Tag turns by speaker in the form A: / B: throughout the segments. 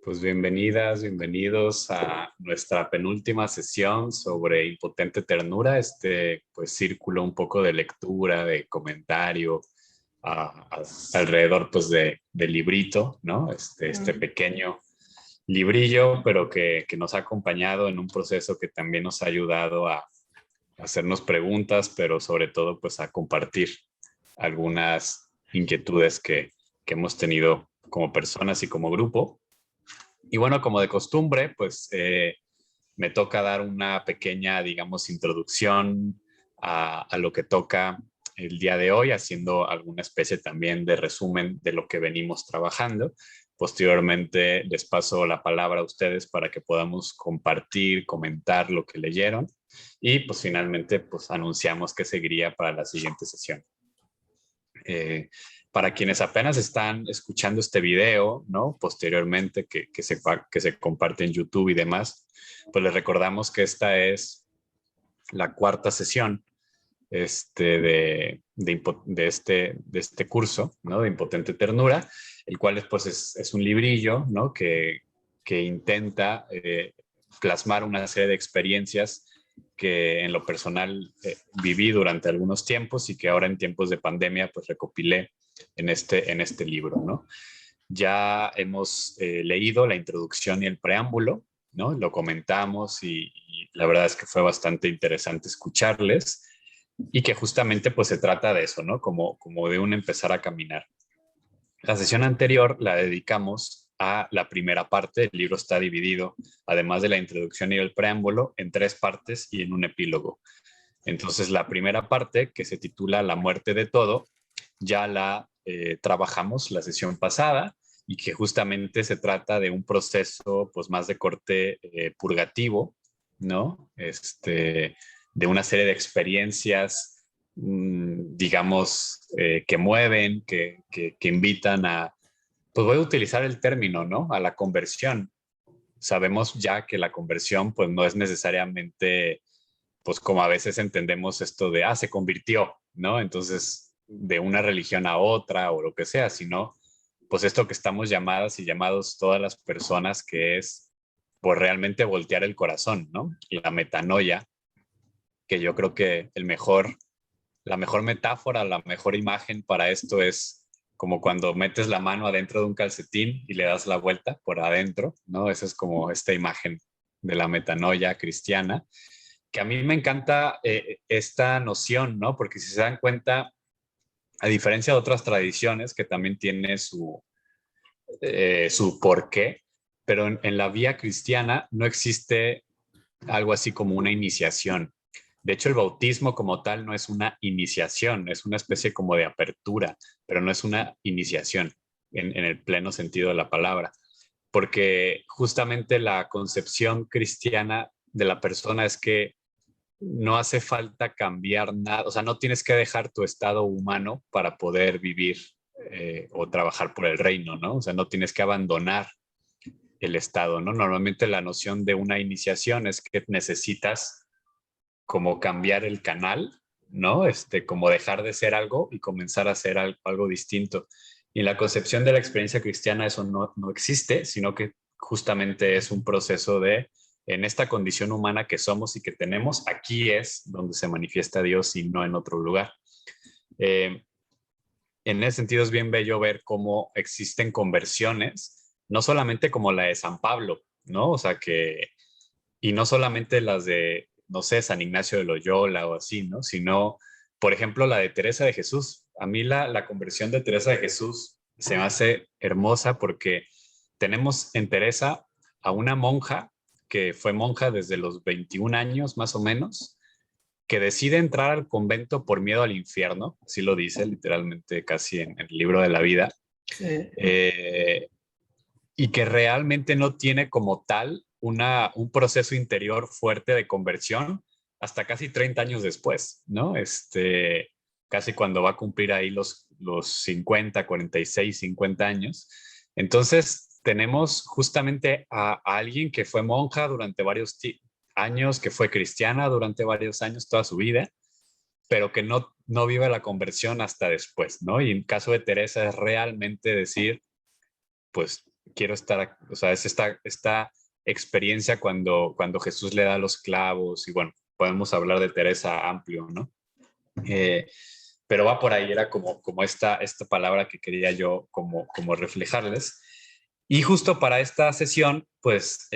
A: Pues bienvenidas, bienvenidos a nuestra penúltima sesión sobre impotente ternura, pues círculo un poco de lectura, de comentario, alrededor pues del librito, ¿no? Este pequeño librillo, pero que nos ha acompañado en un proceso que también nos ha ayudado a hacernos preguntas, pero sobre todo pues a compartir algunas inquietudes que hemos tenido como personas y como grupo. Y bueno, como de costumbre, pues me toca dar una pequeña, digamos, introducción a lo que toca el día de hoy, haciendo alguna especie también de resumen de lo que venimos trabajando. Posteriormente les paso la palabra a ustedes para que podamos compartir, comentar lo que leyeron y pues finalmente pues anunciamos que seguiría para la siguiente sesión. Para quienes apenas están escuchando este video, ¿no? Posteriormente que se comparte en YouTube y demás, pues les recordamos que esta es la cuarta sesión de este curso, ¿no? De Impotente Ternura, el cual es un librillo, ¿no? Que intenta plasmar una serie de experiencias que en lo personal viví durante algunos tiempos y que ahora en tiempos de pandemia pues recopilé en este libro, ¿no? Ya hemos leído la introducción y el preámbulo, ¿no? Lo comentamos y la verdad es que fue bastante interesante escucharles y que justamente pues se trata de eso, ¿no? Como de un empezar a caminar. La sesión anterior la dedicamos a la primera parte. El libro está dividido, además de la introducción y el preámbulo, en tres partes y en un epílogo. Entonces, la primera parte, que se titula La muerte de todo, ya la trabajamos la sesión pasada y que justamente se trata de un proceso pues más de corte purgativo, ¿no? De una serie de experiencias, digamos, que mueven, que invitan a, pues voy a utilizar el término, ¿no? A la conversión. Sabemos ya que la conversión pues no es necesariamente pues como a veces entendemos esto de, se convirtió, ¿no? Entonces, de una religión a otra o lo que sea, sino, pues esto que estamos llamadas y llamados todas las personas, que es, pues realmente voltear el corazón, ¿no? Y la metanoia, que yo creo que la mejor metáfora, la mejor imagen para esto es como cuando metes la mano adentro de un calcetín y le das la vuelta por adentro, ¿no? Esa es como esta imagen de la metanoia cristiana, que a mí me encanta esta noción, ¿no? Porque si se dan cuenta, a diferencia de otras tradiciones que también tiene su porqué, pero en la vía cristiana no existe algo así como una iniciación. De hecho, el bautismo como tal no es una iniciación, es una especie como de apertura, pero no es una iniciación en el pleno sentido de la palabra, porque justamente la concepción cristiana de la persona es que no hace falta cambiar nada, o sea, no tienes que dejar tu estado humano para poder vivir o trabajar por el reino, ¿no? O sea, no tienes que abandonar el estado, ¿no? Normalmente la noción de una iniciación es que necesitas como cambiar el canal, ¿no? Como dejar de ser algo y comenzar a ser algo distinto. Y en la concepción de la experiencia cristiana eso no existe, sino que justamente es un proceso de, en esta condición humana que somos y que tenemos, aquí es donde se manifiesta Dios y no en otro lugar. Eh, en ese sentido es bien bello ver cómo existen conversiones, no solamente como la de San Pablo, ¿no? O sea que, y no solamente las de, no sé, San Ignacio de Loyola o así, ¿no? Sino, por ejemplo, la de Teresa de Jesús. A mí la conversión de Teresa de Jesús se me hace hermosa porque tenemos en Teresa a una monja que fue monja desde los 21 años más o menos, que decide entrar al convento por miedo al infierno, así lo dice literalmente casi en el libro de la vida,
B: Sí.
A: Y que realmente no tiene como tal un proceso interior fuerte de conversión hasta casi 30 años después, ¿no? Casi cuando va a cumplir ahí los 50, 46, 50 años. Entonces, tenemos justamente a alguien que fue monja durante varios años, que fue cristiana durante varios años, toda su vida, pero que no vive la conversión hasta después, ¿no? Y en caso de Teresa es realmente decir, pues quiero estar, o sea, es esta experiencia cuando Jesús le da los clavos y bueno, podemos hablar de Teresa amplio, ¿no? Pero va por ahí, era como esta palabra que quería yo como reflejarles. Y justo para esta sesión, pues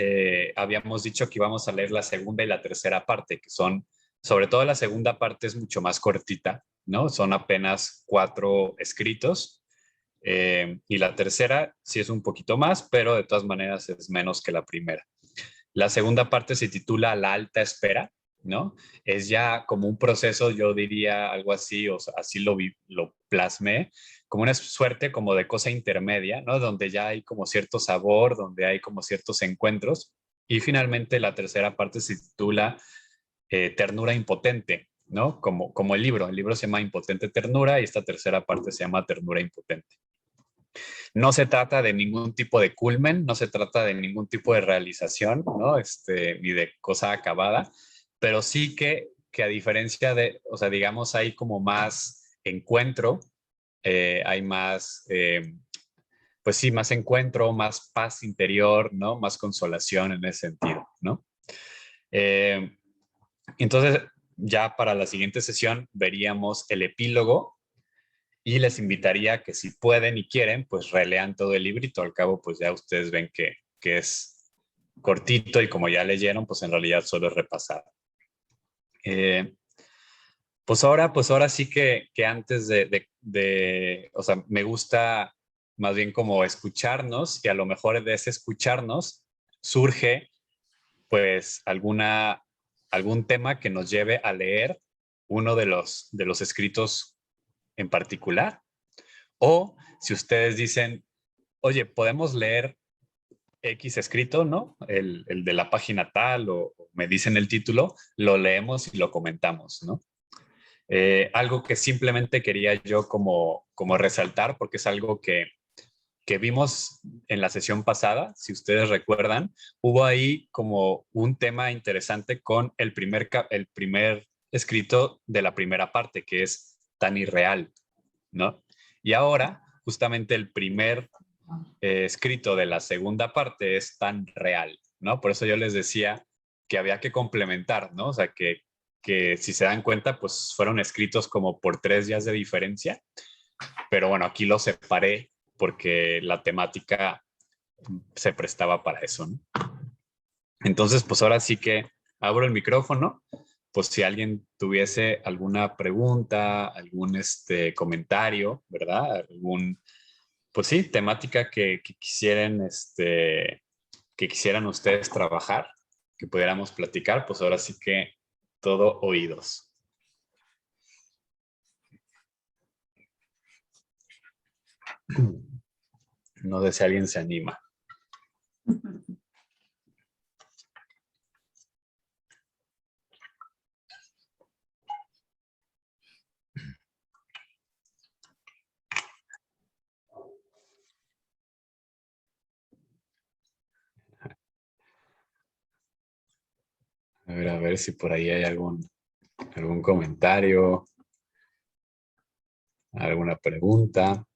A: habíamos dicho que íbamos a leer la segunda y la tercera parte, que son, sobre todo la segunda parte es mucho más cortita, ¿no? Son apenas 4 escritos. Y la tercera sí es un poquito más, pero de todas maneras es menos que la primera. La segunda parte se titula La alta espera, ¿no? Es ya como un proceso, yo diría algo así, o sea, así lo plasmé, como una suerte como de cosa intermedia, ¿no? Donde ya hay como cierto sabor, donde hay como ciertos encuentros. Y finalmente la tercera parte se titula Ternura impotente, ¿no? Como el libro se llama Impotente Ternura y esta tercera parte se llama Ternura impotente. No se trata de ningún tipo de culmen, no se trata de ningún tipo de realización, ¿no? Ni de cosa acabada, pero sí que a diferencia de, o sea, digamos, hay como más encuentro, hay más, pues sí, más encuentro, más paz interior, ¿no? Más consolación en ese sentido, ¿no? Eh, entonces, ya para la siguiente sesión veríamos el epílogo y les invitaría a que si pueden y quieren, pues relean todo el librito. Al cabo, pues ya ustedes ven que es cortito y como ya leyeron, pues en realidad solo es repasar. Pues ahora sí que antes o sea, me gusta más bien como escucharnos y a lo mejor de ese escucharnos surge pues algún tema que nos lleve a leer uno de los escritos en particular. O si ustedes dicen, oye, podemos leer X escrito, ¿no? El de la página tal, o me dicen el título, lo leemos y lo comentamos, ¿no? Algo que simplemente quería yo como resaltar, porque es algo que vimos en la sesión pasada, si ustedes recuerdan, hubo ahí como un tema interesante con el primer escrito de la primera parte, que es tan irreal, ¿no? Y ahora, justamente el primer escrito de la segunda parte es tan real, ¿no? Por eso yo les decía que había que complementar, ¿no? O sea, que si se dan cuenta, pues fueron escritos como por 3 días de diferencia, pero bueno, aquí los separé porque la temática se prestaba para eso, ¿no? Entonces, pues ahora sí que abro el micrófono, pues si alguien tuviese alguna pregunta, algún comentario, ¿verdad? Pues sí, temática que quisieran, que quisieran ustedes trabajar, que pudiéramos platicar, pues ahora sí que todo oídos. No sé si alguien se anima. A ver si por ahí hay algún comentario, alguna pregunta,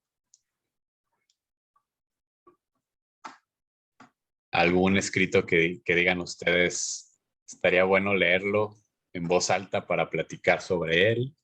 A: algún escrito que digan ustedes, estaría bueno leerlo en voz alta para platicar sobre él.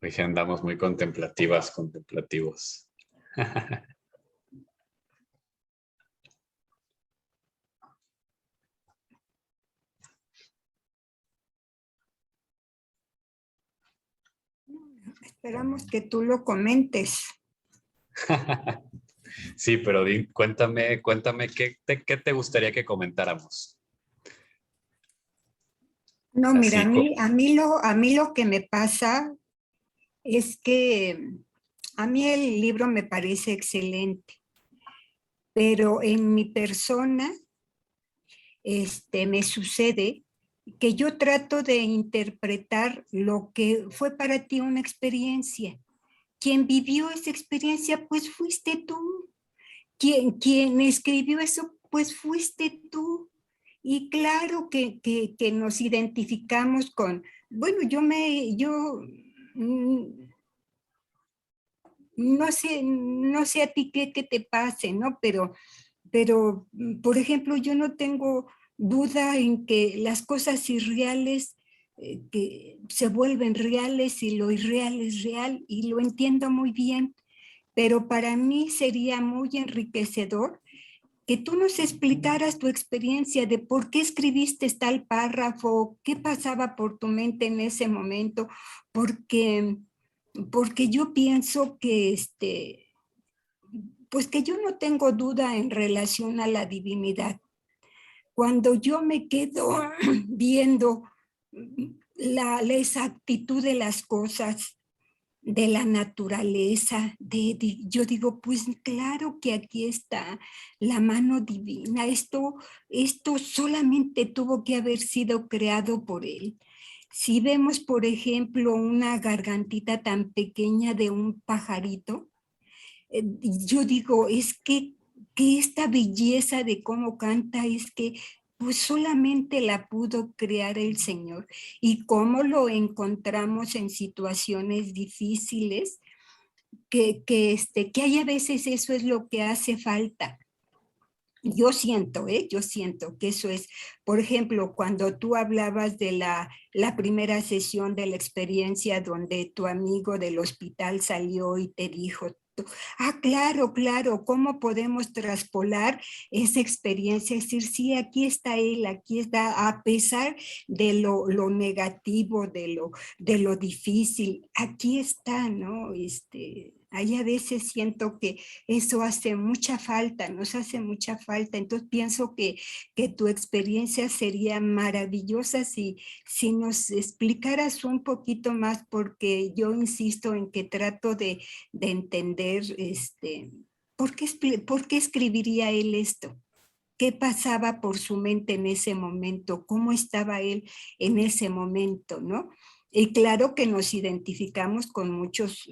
A: Hoy sí andamos muy contemplativas, contemplativos.
B: Esperamos que tú lo comentes.
A: Sí, pero cuéntame qué te gustaría que comentáramos.
B: No, mira,
A: Así,
B: a mí lo que me pasa es que a mí el libro me parece excelente, pero en mi persona me sucede que yo trato de interpretar lo que fue para ti una experiencia. Quien vivió esa experiencia, pues fuiste tú. Quien escribió eso, pues fuiste tú. Y claro que nos identificamos con, bueno, no sé a ti qué te pase, ¿no? Pero, por ejemplo, yo no tengo duda en que las cosas irreales que se vuelven reales y lo irreal es real y lo entiendo muy bien, pero para mí sería muy enriquecedor que tú nos explicaras tu experiencia de por qué escribiste tal párrafo, qué pasaba por tu mente en ese momento, porque, porque yo pienso que pues que yo no tengo duda en relación a la divinidad. Cuando yo me quedo viendo la exactitud de las cosas, de la naturaleza, yo digo, pues claro que aquí está la mano divina, esto solamente tuvo que haber sido creado por él. Si vemos, por ejemplo, una gargantita tan pequeña de un pajarito, yo digo, es que esta belleza de cómo canta es que pues solamente la pudo crear el Señor. Y cómo lo encontramos en situaciones difíciles, que hay a veces eso es lo que hace falta. Yo siento que eso es, por ejemplo, cuando tú hablabas de la primera sesión de la experiencia donde tu amigo del hospital salió y te dijo, ah, claro, claro, ¿cómo podemos traspolar esa experiencia? Es decir, sí, aquí está él, aquí está, a pesar de lo negativo, de lo difícil, aquí está, ¿no? Ahí a veces siento que eso hace mucha falta, nos hace mucha falta. Entonces pienso que tu experiencia sería maravillosa si nos explicaras un poquito más, porque yo insisto en que trato de entender por qué escribiría él esto. ¿Qué pasaba por su mente en ese momento? ¿Cómo estaba él en ese momento, no? Y claro que nos identificamos con muchos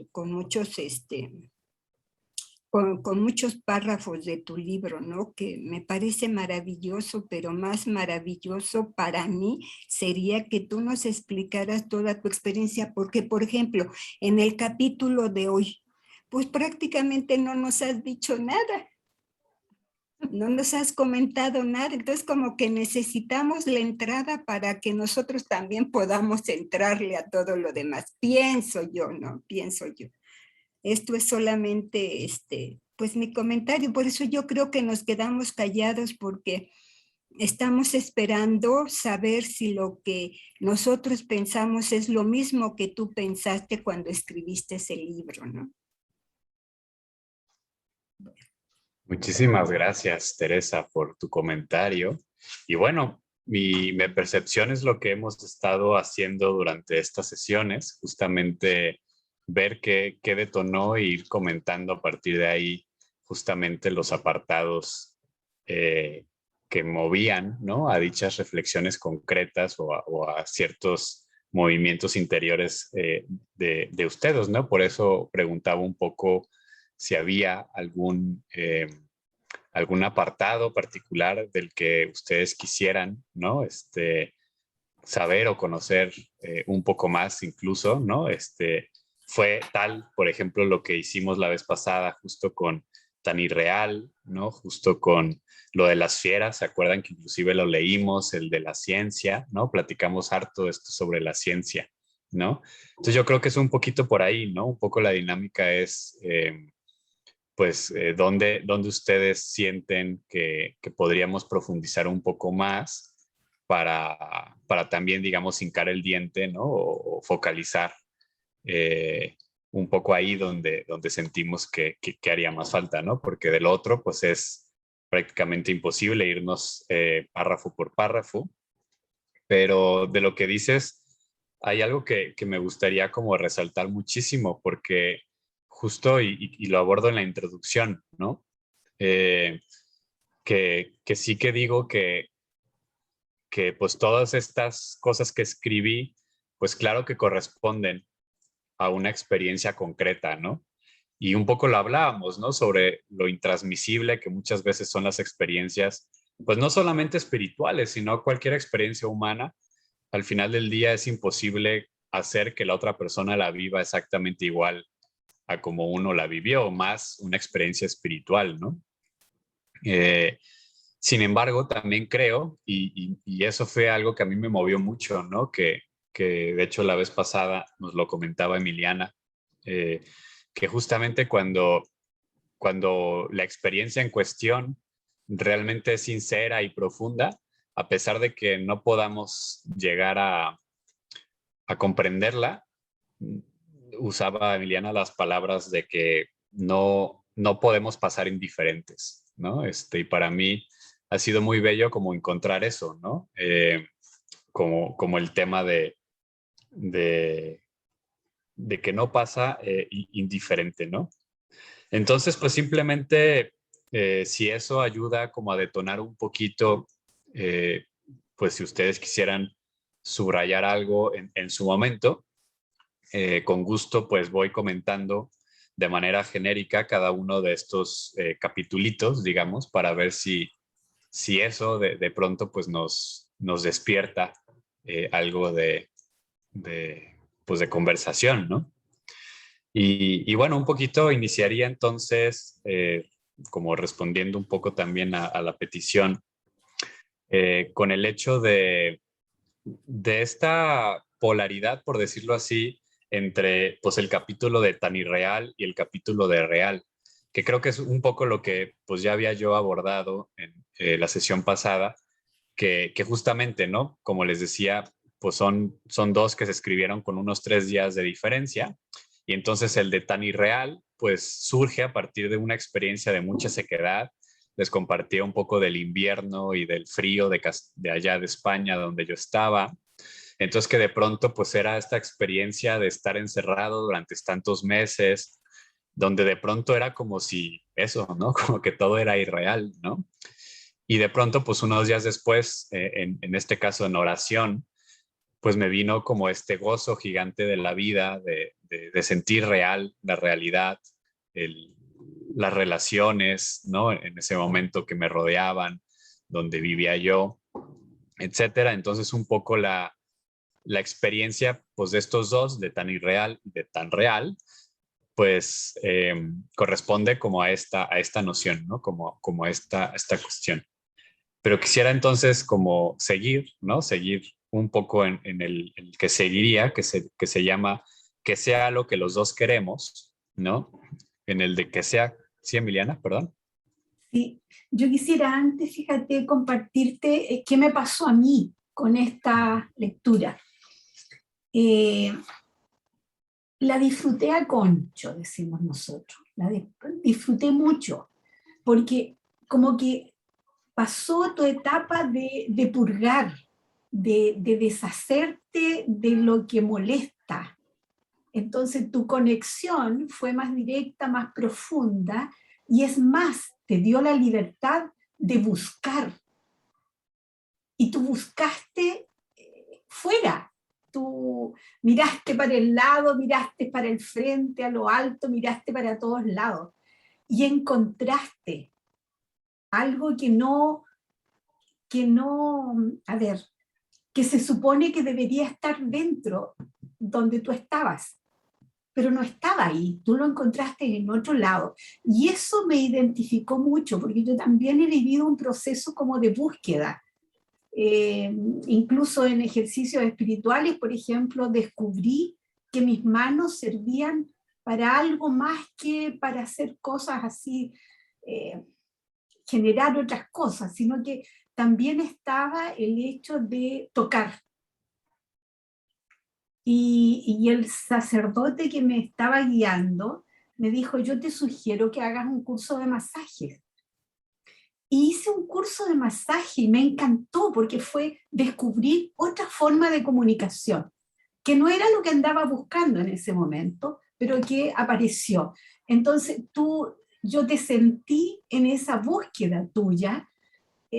B: párrafos de tu libro, ¿no? Que me parece maravilloso, pero más maravilloso para mí sería que tú nos explicaras toda tu experiencia, porque, por ejemplo, en el capítulo de hoy, pues prácticamente no nos has dicho nada, no nos has comentado nada, entonces como que necesitamos la entrada para que nosotros también podamos entrarle a todo lo demás. Pienso yo, ¿no? Pienso yo. Esto es solamente pues mi comentario, por eso yo creo que nos quedamos callados porque estamos esperando saber si lo que nosotros pensamos es lo mismo que tú pensaste cuando escribiste ese libro, ¿no?
A: Muchísimas gracias, Teresa, por tu comentario. Y bueno, mi percepción es lo que hemos estado haciendo durante estas sesiones, justamente ver qué detonó e ir comentando a partir de ahí justamente los apartados que movían, ¿no? A dichas reflexiones concretas o a ciertos movimientos interiores de ustedes, ¿no? Por eso preguntaba un poco si había algún apartado particular del que ustedes quisieran, ¿no? Saber o conocer un poco más incluso, ¿no? Fue tal, por ejemplo, lo que hicimos la vez pasada justo con Tan Irreal, ¿no? Justo con lo de las fieras, ¿se acuerdan que inclusive lo leímos, el de la ciencia, ¿no? Platicamos harto esto sobre la ciencia, ¿no? Entonces yo creo que es un poquito por ahí, ¿no? Un poco la dinámica es pues, dónde ustedes sienten que podríamos profundizar un poco más para también, digamos, hincar el diente, ¿no? O focalizar eh, un poco ahí donde sentimos que haría más falta, ¿no? Porque del otro, pues es prácticamente imposible irnos párrafo por párrafo, pero de lo que dices, hay algo que me gustaría como resaltar muchísimo, porque justo, y lo abordo en la introducción, ¿no? Que sí que digo que pues todas estas cosas que escribí, pues claro que corresponden a una experiencia concreta, ¿no? Y un poco lo hablábamos, ¿no? Sobre lo intransmisible que muchas veces son las experiencias, pues no solamente espirituales, sino cualquier experiencia humana. Al final del día es imposible hacer que la otra persona la viva exactamente igual a como uno la vivió, más una experiencia espiritual, ¿no? Eh, Sin embargo, también creo, y eso fue algo que a mí me movió mucho, ¿no? Que de hecho la vez pasada nos lo comentaba Emiliana, eh, que justamente cuando la experiencia en cuestión realmente es sincera y profunda, a pesar de que no podamos llegar a comprenderla, usaba Emiliana las palabras de que no podemos pasar indiferentes, ¿no? Y para mí ha sido muy bello como encontrar eso, ¿no? Como el tema de, de que no pasa indiferente, ¿no? Entonces, pues simplemente, si eso ayuda como a detonar un poquito, eh, pues si ustedes quisieran subrayar algo en su momento, con gusto pues voy comentando de manera genérica cada uno de estos capitulitos, digamos, para ver si eso de pronto pues nos despierta algo pues de conversación, ¿no? Y bueno, un poquito iniciaría entonces, como respondiendo un poco también a la petición, con el hecho de esta polaridad, por decirlo así, entre pues el capítulo de tan irreal y el capítulo de real, que creo que es un poco lo que pues ya había yo abordado en la sesión pasada, que justamente, ¿no? Como les decía, pues son dos que se escribieron con unos 3 días de diferencia, y entonces el de tan irreal, pues surge a partir de una experiencia de mucha sequedad. Les compartía un poco del invierno y del frío de allá de España, donde yo estaba. Entonces que de pronto pues era esta experiencia de estar encerrado durante tantos meses, donde de pronto era como si eso, ¿no? Como que todo era irreal, ¿no? Y de pronto pues unos días después, en este caso en oración, pues me vino como este gozo gigante de la vida, de sentir real la realidad, el, las relaciones, ¿no? En ese momento que me rodeaban, donde vivía yo, etcétera. Entonces un poco la experiencia pues de estos dos, de tan irreal y de tan real, pues corresponde como a esta noción, ¿no? Como a esta cuestión. Pero quisiera entonces como seguir, ¿no? Seguir un poco en el que seguiría, que se llama que sea lo que los dos queremos, ¿no? En el de que sea, sí, Emiliana, perdón.
C: Sí, yo quisiera antes, fíjate, compartirte qué me pasó a mí con esta lectura. Eh, la disfruté a concho, decimos nosotros. Disfruté mucho, porque como que pasó tu etapa de purgar, de deshacerte de lo que molesta. Entonces tu conexión fue más directa, más profunda, y es más, te dio la libertad de buscar. Y tú buscaste fuera. Tú miraste para el lado, miraste para el frente, a lo alto, miraste para todos lados. Y encontraste algo a ver, que se supone que debería estar dentro donde tú estabas, pero no estaba ahí, tú lo encontraste en otro lado. Y eso me identificó mucho, porque yo también he vivido un proceso como de búsqueda. Incluso en ejercicios espirituales, por ejemplo, descubrí que mis manos servían para algo más que para hacer cosas así, generar otras cosas, sino que también estaba el hecho de tocar. Y el sacerdote que me estaba guiando me dijo, yo te sugiero que hagas un curso de masajes. Y hice un curso de masaje y me encantó porque fue descubrir otra forma de comunicación, que no era lo que andaba buscando en ese momento, pero que apareció. Entonces yo te sentí en esa búsqueda tuya,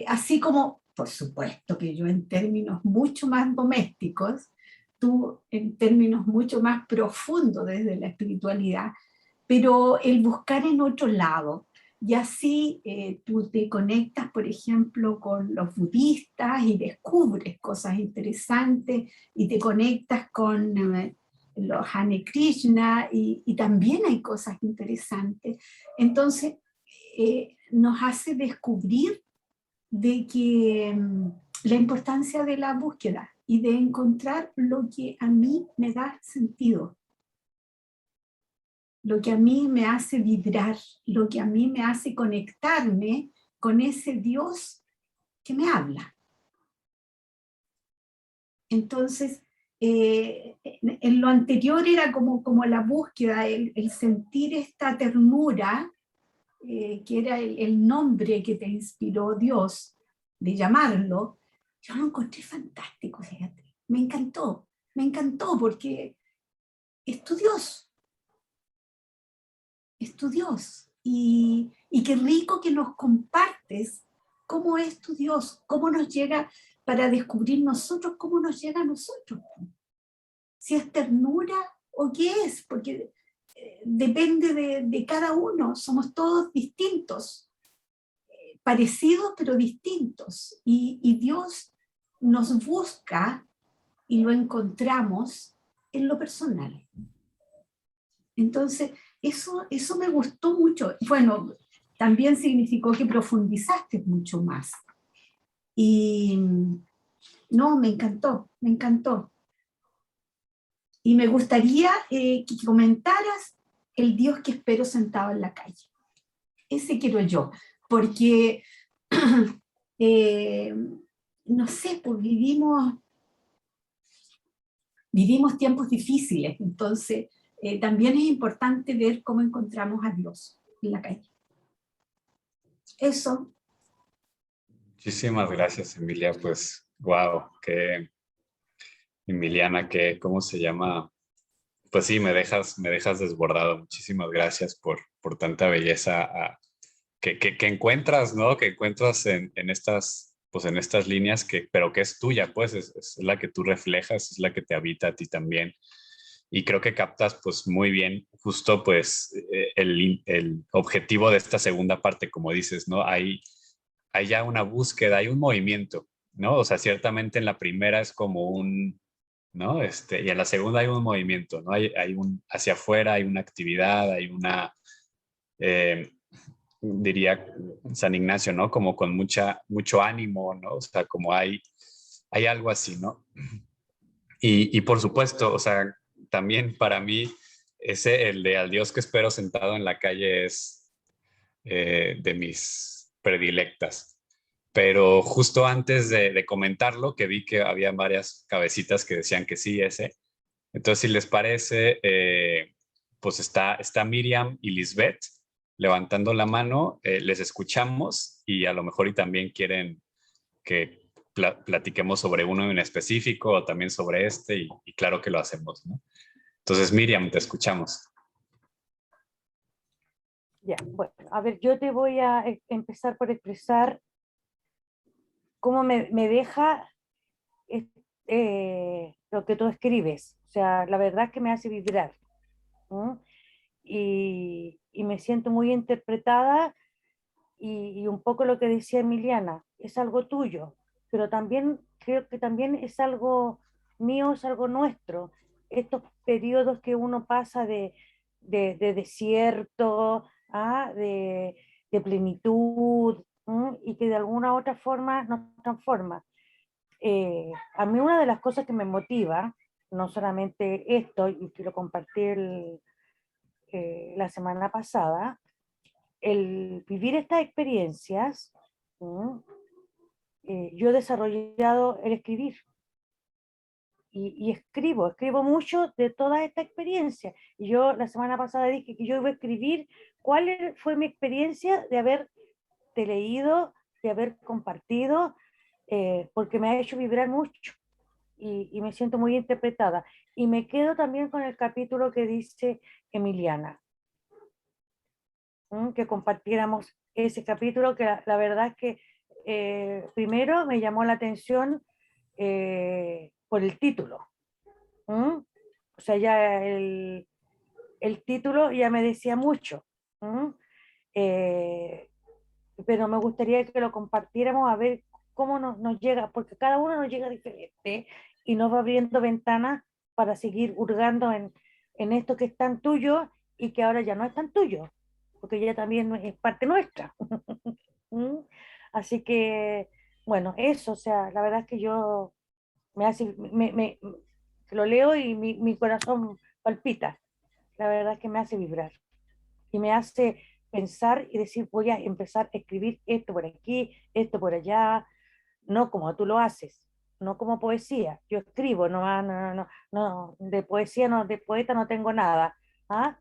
C: así como por supuesto que yo en términos mucho más domésticos, tú en términos mucho más profundos desde la espiritualidad, pero el buscar en otro lado. Y así tú te conectas, por ejemplo, con los budistas y descubres cosas interesantes y te conectas con los Hare Krishna y también hay cosas interesantes. Entonces, nos hace descubrir de que la importancia de la búsqueda y de encontrar lo que a mí me da sentido, lo que a mí me hace vibrar, lo que a mí me hace conectarme con ese Dios que me habla. Entonces, en lo anterior era como la búsqueda, el sentir esta ternura, que era el nombre que te inspiró Dios, de llamarlo. Yo lo encontré fantástico, fíjate. Me encantó porque es tu Dios. Es tu Dios. Y qué rico que nos compartes cómo es tu Dios, cómo nos llega para descubrir nosotros, cómo nos llega a nosotros. Si es ternura o qué es, porque depende de cada uno, somos todos distintos, parecidos pero distintos. Y Dios nos busca y lo encontramos en lo personal. Entonces, eso me gustó mucho. Bueno, también significó que profundizaste mucho más. Y no, me encantó, me encantó. Y me gustaría que comentaras el Dios que espero sentado en la calle. Ese quiero yo, porque, no sé, pues vivimos tiempos difíciles, entonces también es importante ver cómo encontramos a Dios en la calle. Eso.
A: Muchísimas gracias, Emilia. Pues, wow, qué Emiliana, que, ¿cómo se llama? Pues sí, me dejas desbordado. Muchísimas gracias por tanta belleza que encuentras, ¿no? Que encuentras en estas, pues en estas líneas, pero que es tuya, pues es la que tú reflejas, es la que te habita a ti también. Y creo que captas pues muy bien justo pues el objetivo de esta segunda parte, como dices, ¿no? Hay ya una búsqueda, hay un movimiento, ¿no? O sea, ciertamente en la primera es como ¿no? Y en la segunda hay un movimiento, ¿no? Hay un hacia afuera, hay una actividad, hay una, eh, diría San Ignacio, ¿no? Como con mucho ánimo, ¿no? O sea, como hay algo así, ¿no? Y por supuesto, o sea, también para mí, el de al Dios que espero sentado en la calle es de mis predilectas. Pero justo antes de comentarlo, que vi que había varias cabecitas que decían que sí, ese. Entonces, si les parece, pues está Miriam y Lisbeth levantando la mano, les escuchamos y a lo mejor y también quieren que platiquemos sobre uno en específico o también sobre y claro que lo hacemos, ¿no? Entonces, Miriam, te escuchamos.
D: Ya, bueno, a ver, yo te voy a empezar por expresar cómo me deja lo que tú escribes. O sea, la verdad es que me hace vibrar. ¿No? Y me siento muy interpretada y un poco lo que decía Emiliana, es algo tuyo, pero también creo que también es algo mío, es algo nuestro. Estos periodos que uno pasa de desierto, ¿ah? de plenitud, ¿m? Y que de alguna u otra forma nos transforma. A mí una de las cosas que me motiva, no solamente esto, y quiero compartir la semana pasada, el vivir estas experiencias, yo he desarrollado el escribir. Y escribo mucho de toda esta experiencia. Y yo la semana pasada dije que yo iba a escribir cuál fue mi experiencia de haberte leído, de haber compartido, porque me ha hecho vibrar mucho y me siento muy interpretada. Y me quedo también con el capítulo que dice Emiliana, que compartiéramos ese capítulo, que la verdad es que primero me llamó la atención por el título. ¿Mm? O sea, ya el título ya me decía mucho. ¿Mm? Eh, pero me gustaría que lo compartiéramos a ver cómo nos llega, porque cada uno nos llega diferente y nos va abriendo ventanas para seguir hurgando en esto que es tan tuyo y que ahora ya no es tan tuyo, porque ya también es parte nuestra. ¿Mm? Así que, bueno, eso, o sea, la verdad es que yo me hace, lo leo y mi corazón palpita. La verdad es que me hace vibrar y me hace pensar y decir, voy a empezar a escribir esto por aquí, esto por allá, no como tú lo haces, no como poesía. Yo escribo, no, de poesía, no, de poeta no tengo nada, ¿ah?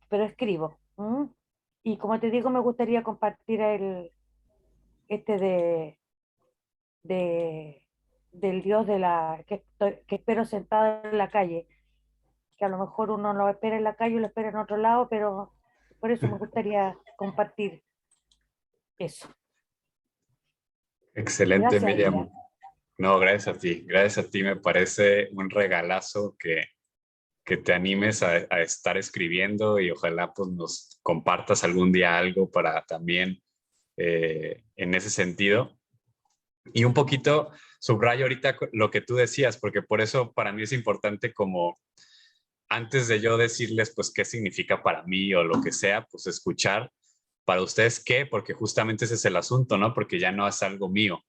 D: Pero escribo. ¿Mm? Y como te digo, me gustaría compartir este de, del Dios que espero sentado en la calle, que a lo mejor uno lo espera en la calle o lo espera en otro lado, pero por eso me gustaría compartir eso.
A: Excelente,
D: Gracias,
A: Miriam.
D: Ida.
A: No, gracias a ti. Gracias a ti. Me parece un regalazo que te animes a estar escribiendo y ojalá pues nos compartas algún día algo para también en ese sentido. Y un poquito subrayo ahorita lo que tú decías, porque por eso para mí es importante como antes de yo decirles pues qué significa para mí o lo que sea, pues escuchar para ustedes qué, porque justamente ese es el asunto, ¿no? Porque ya no es algo mío,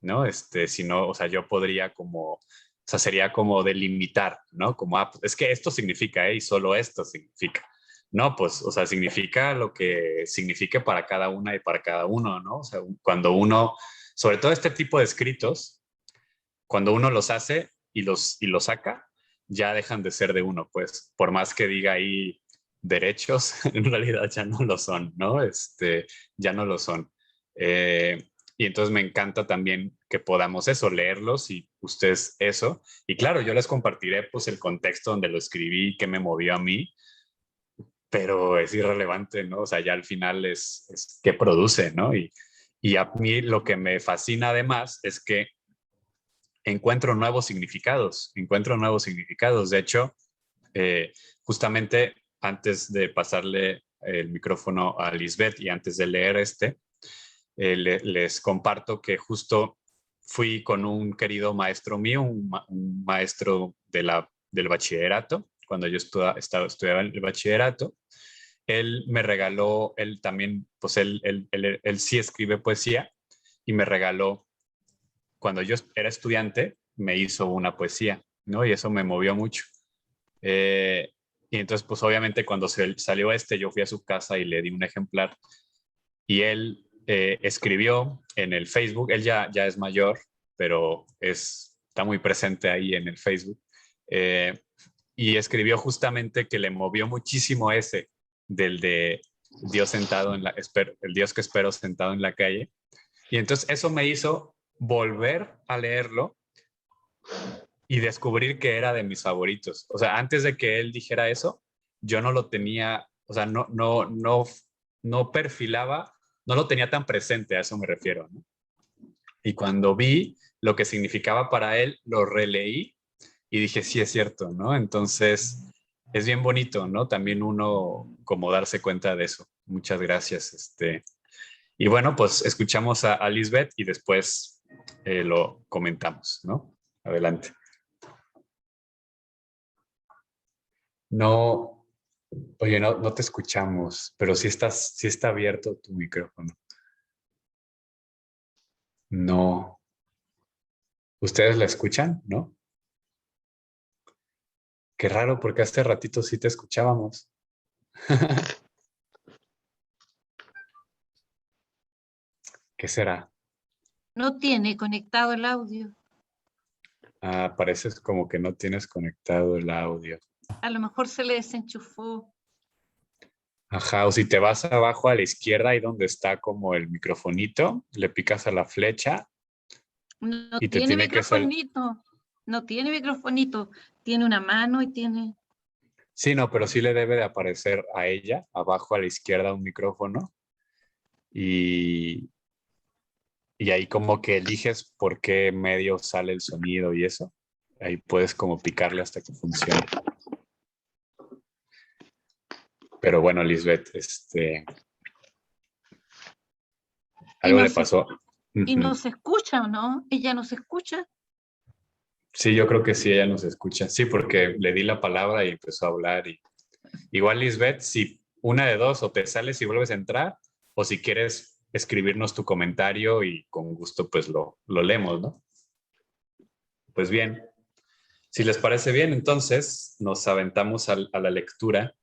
A: ¿no? Sino, o sea, yo podría como, o sea, sería como delimitar, ¿no? Como, ah, pues, es que esto significa, ¿eh? Y solo esto significa. No, pues, o sea, significa lo que signifique para cada una y para cada uno, ¿no? O sea, cuando uno, sobre todo este tipo de escritos, cuando uno los hace y los saca, ya dejan de ser de uno, pues, por más que diga ahí derechos, en realidad ya no lo son, ¿no? Ya no lo son. Y entonces me encanta también que podamos eso, leerlos y ustedes eso. Y claro, yo les compartiré pues el contexto donde lo escribí, qué me movió a mí, pero es irrelevante, ¿no? O sea, ya al final es qué produce, ¿no? Y a mí lo que me fascina además es que encuentro nuevos significados, encuentro nuevos significados. De hecho, eh, justamente antes de pasarle el micrófono a Lisbeth y antes de leer les comparto que justo fui con un querido maestro mío, un maestro del bachillerato, cuando yo estudiaba el bachillerato. Él me regaló, él también, pues él sí escribe poesía y me regaló cuando yo era estudiante, me hizo una poesía, ¿no? Y eso me movió mucho. Eh, y entonces, pues obviamente cuando salió yo fui a su casa y le di un ejemplar. Y él escribió en el Facebook, él ya es mayor, pero está muy presente ahí en el Facebook. Eh, y escribió justamente que le movió muchísimo ese del de Dios sentado el Dios que espero sentado en la calle. Y entonces eso me hizo volver a leerlo y descubrir que era de mis favoritos. O sea, antes de que él dijera eso, yo no lo tenía, o sea, no perfilaba, no lo tenía tan presente, a eso me refiero, ¿no? Y cuando vi lo que significaba para él, lo releí y dije, sí, es cierto, ¿no? Entonces, es bien bonito, ¿no? También uno como darse cuenta de eso. Muchas gracias. Y bueno, pues escuchamos a Lisbeth y después lo comentamos, ¿no? Adelante. No, oye, no te escuchamos, pero sí está abierto tu micrófono. No. ¿Ustedes la escuchan? ¿No? Qué raro, porque hace ratito sí te escuchábamos. ¿Qué será?
E: No tiene conectado el audio.
A: Ah, pareces como que no tienes conectado el audio.
E: A lo mejor se le desenchufó.
A: Ajá, o si te vas abajo a la izquierda, ahí donde está como el microfonito, le picas a la flecha
E: No
A: y te
E: tiene
A: tiene que salir.
E: microfonito. No tiene microfonito. Tiene una mano y tiene...
A: Sí, no, pero sí le debe de aparecer a ella, abajo a la izquierda un micrófono. Y y ahí como que eliges por qué medio sale el sonido y eso. Ahí puedes como picarle hasta que funcione. Pero bueno, Lisbeth,
E: Y
A: algo
E: no
A: le
E: se,
A: pasó.
E: y no
A: Ujú.
E: se escucha, ¿o no? Ella no se escucha.
A: Sí, yo creo que sí, ella nos escucha. Sí, porque le di la palabra y empezó a hablar. Y igual, Lisbeth, si una de dos, o te sales y vuelves a entrar, o si quieres escribirnos tu comentario y con gusto pues lo leemos, ¿no? Pues bien, si les parece bien, entonces nos aventamos a la lectura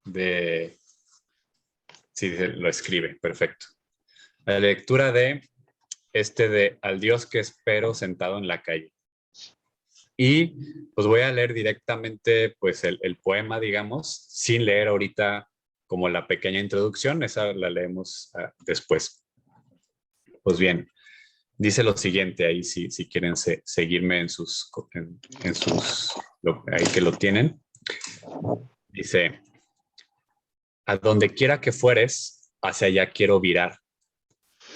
A: de... Sí, lo escribe, perfecto. A la lectura de de Al Dios que espero sentado en la calle. Y pues voy a leer directamente pues el poema, digamos, sin leer ahorita como la pequeña introducción, esa la leemos después. Pues bien, dice lo siguiente, ahí si quieren seguirme en sus, ahí que lo tienen. Dice, a donde quiera que fueres, hacia allá quiero virar.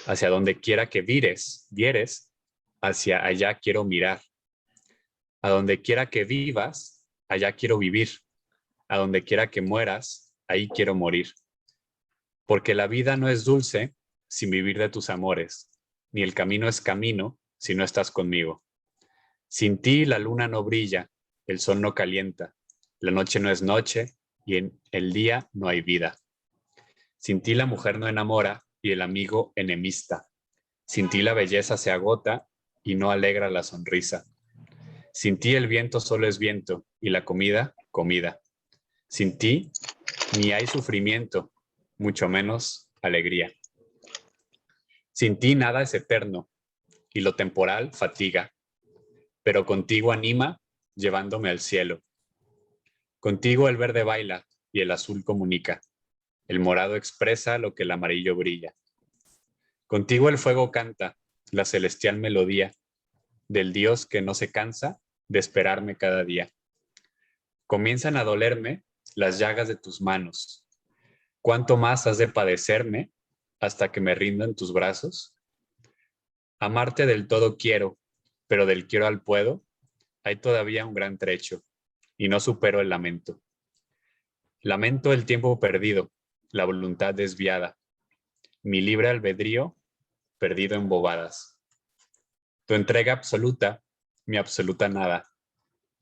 A: Hacia donde quiera que vieres, hacia allá quiero mirar. A donde quiera que vivas, allá quiero vivir. A donde quiera que mueras, ahí quiero morir. Porque la vida no es dulce sin vivir de tus amores, ni el camino es camino si no estás conmigo. Sin ti la luna no brilla, el sol no calienta, la noche no es noche y en el día no hay vida. Sin ti la mujer no enamora y el amigo enemista. Sin ti la belleza se agota y no alegra la sonrisa. Sin ti el viento solo es viento y la comida, comida. Sin ti ni hay sufrimiento, mucho menos alegría. Sin ti nada es eterno y lo temporal fatiga, pero contigo anima llevándome al cielo. Contigo el verde baila y el azul comunica. El morado expresa lo que el amarillo brilla. Contigo el fuego canta la celestial melodía del Dios que no se cansa de esperarme cada día. Comienzan a dolerme las llagas de tus manos. ¿Cuánto más has de padecerme hasta que me rindo en tus brazos? Amarte del todo quiero, pero del quiero al puedo, hay todavía un gran trecho, y no supero el lamento. Lamento el tiempo perdido, la voluntad desviada, mi libre albedrío perdido en bobadas. Tu entrega absoluta, mi absoluta nada,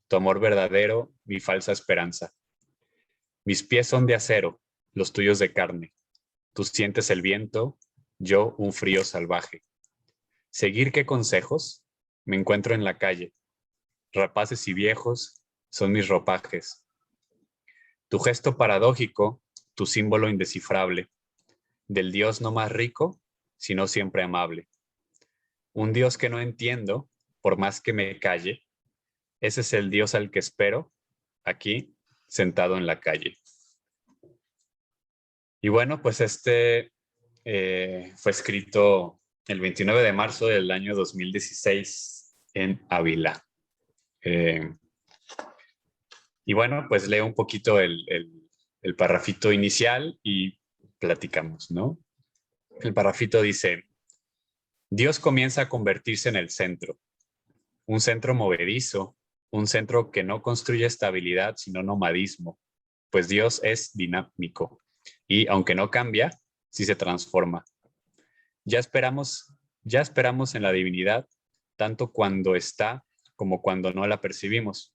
A: tu amor verdadero, mi falsa esperanza. Mis pies son de acero, los tuyos de carne. Tú sientes el viento, yo un frío salvaje. ¿Seguir qué consejos? Me encuentro en la calle. Rapaces y viejos son mis ropajes. Tu gesto paradójico, tu símbolo indescifrable, del Dios no más rico, sino siempre amable. Un Dios que no entiendo, por más que me calle, ese es el Dios al que espero, aquí, sentado en la calle. Y bueno, pues fue escrito el 29 de marzo del año 2016 en Ávila. Y bueno, pues leo un poquito el parrafito inicial y platicamos, ¿no? El parrafito dice, Dios comienza a convertirse en el centro, un centro movedizo, un centro que no construye estabilidad, sino nomadismo, pues Dios es dinámico y aunque no cambia, sí se transforma. Ya esperamos en la divinidad, tanto cuando está como cuando no la percibimos.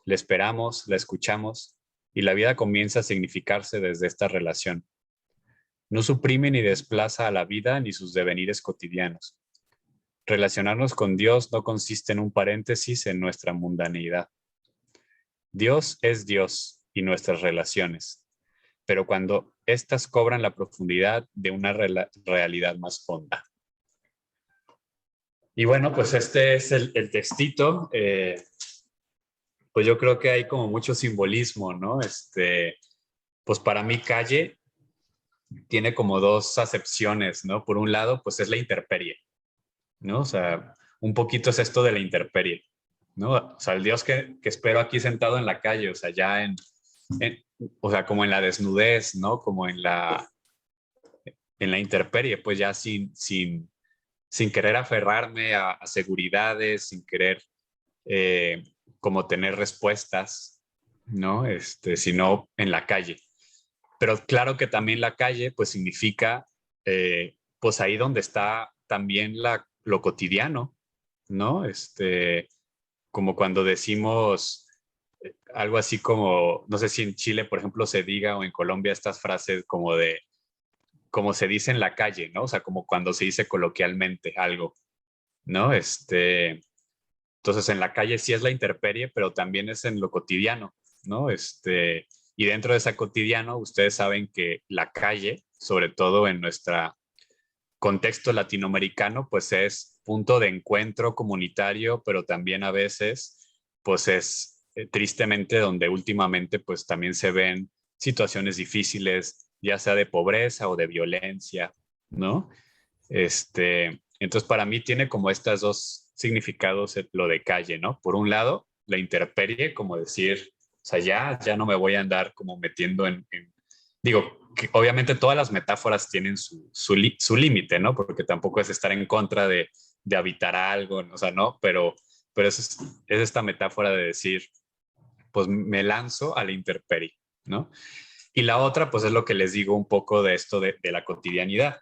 A: La esperamos, la escuchamos y la vida comienza a significarse desde esta relación. No suprime ni desplaza a la vida ni sus devenires cotidianos. Relacionarnos con Dios no consiste en un paréntesis en nuestra mundaneidad. Dios es Dios y nuestras relaciones, pero cuando éstas cobran la profundidad de una realidad más honda. Y bueno, pues este es el textito. Pues yo creo que hay como mucho simbolismo, ¿no? Pues para mí calle tiene como dos acepciones, ¿no? Por un lado, pues es la intemperie, ¿no? O sea, un poquito es esto de la intemperie, ¿no? O sea, el Dios que espero aquí sentado en la calle, o sea, ya o sea, como en la desnudez, ¿no? Como en la intemperie, pues ya sin sin querer aferrarme a seguridades, sin querer como tener respuestas, ¿no? Sino en la calle. Pero claro que también la calle, pues significa, pues ahí donde está también lo cotidiano, ¿no? Como cuando decimos algo así como, no sé si en Chile, por ejemplo, se diga o en Colombia estas frases como de, como se dice en la calle, ¿no? O sea, como cuando se dice coloquialmente algo, ¿no? Entonces en la calle sí es la intemperie, pero también es en lo cotidiano, ¿no? Y dentro de esa cotidiano, ustedes saben que la calle, sobre todo en nuestro contexto latinoamericano, pues es punto de encuentro comunitario, pero también a veces, pues es tristemente donde últimamente, pues también se ven situaciones difíciles, ya sea de pobreza o de violencia, ¿no? Entonces, para mí tiene como estos dos significados lo de calle, ¿no? Por un lado, la intemperie, como decir, o sea, ya no me voy a andar como metiendo digo, que obviamente todas las metáforas tienen su límite, ¿no? Porque tampoco es estar en contra de habitar algo, o sea, ¿no? Pero es esta metáfora de decir, pues me lanzo a la intemperie, ¿no? Y la otra, pues es lo que les digo un poco de esto de la cotidianidad.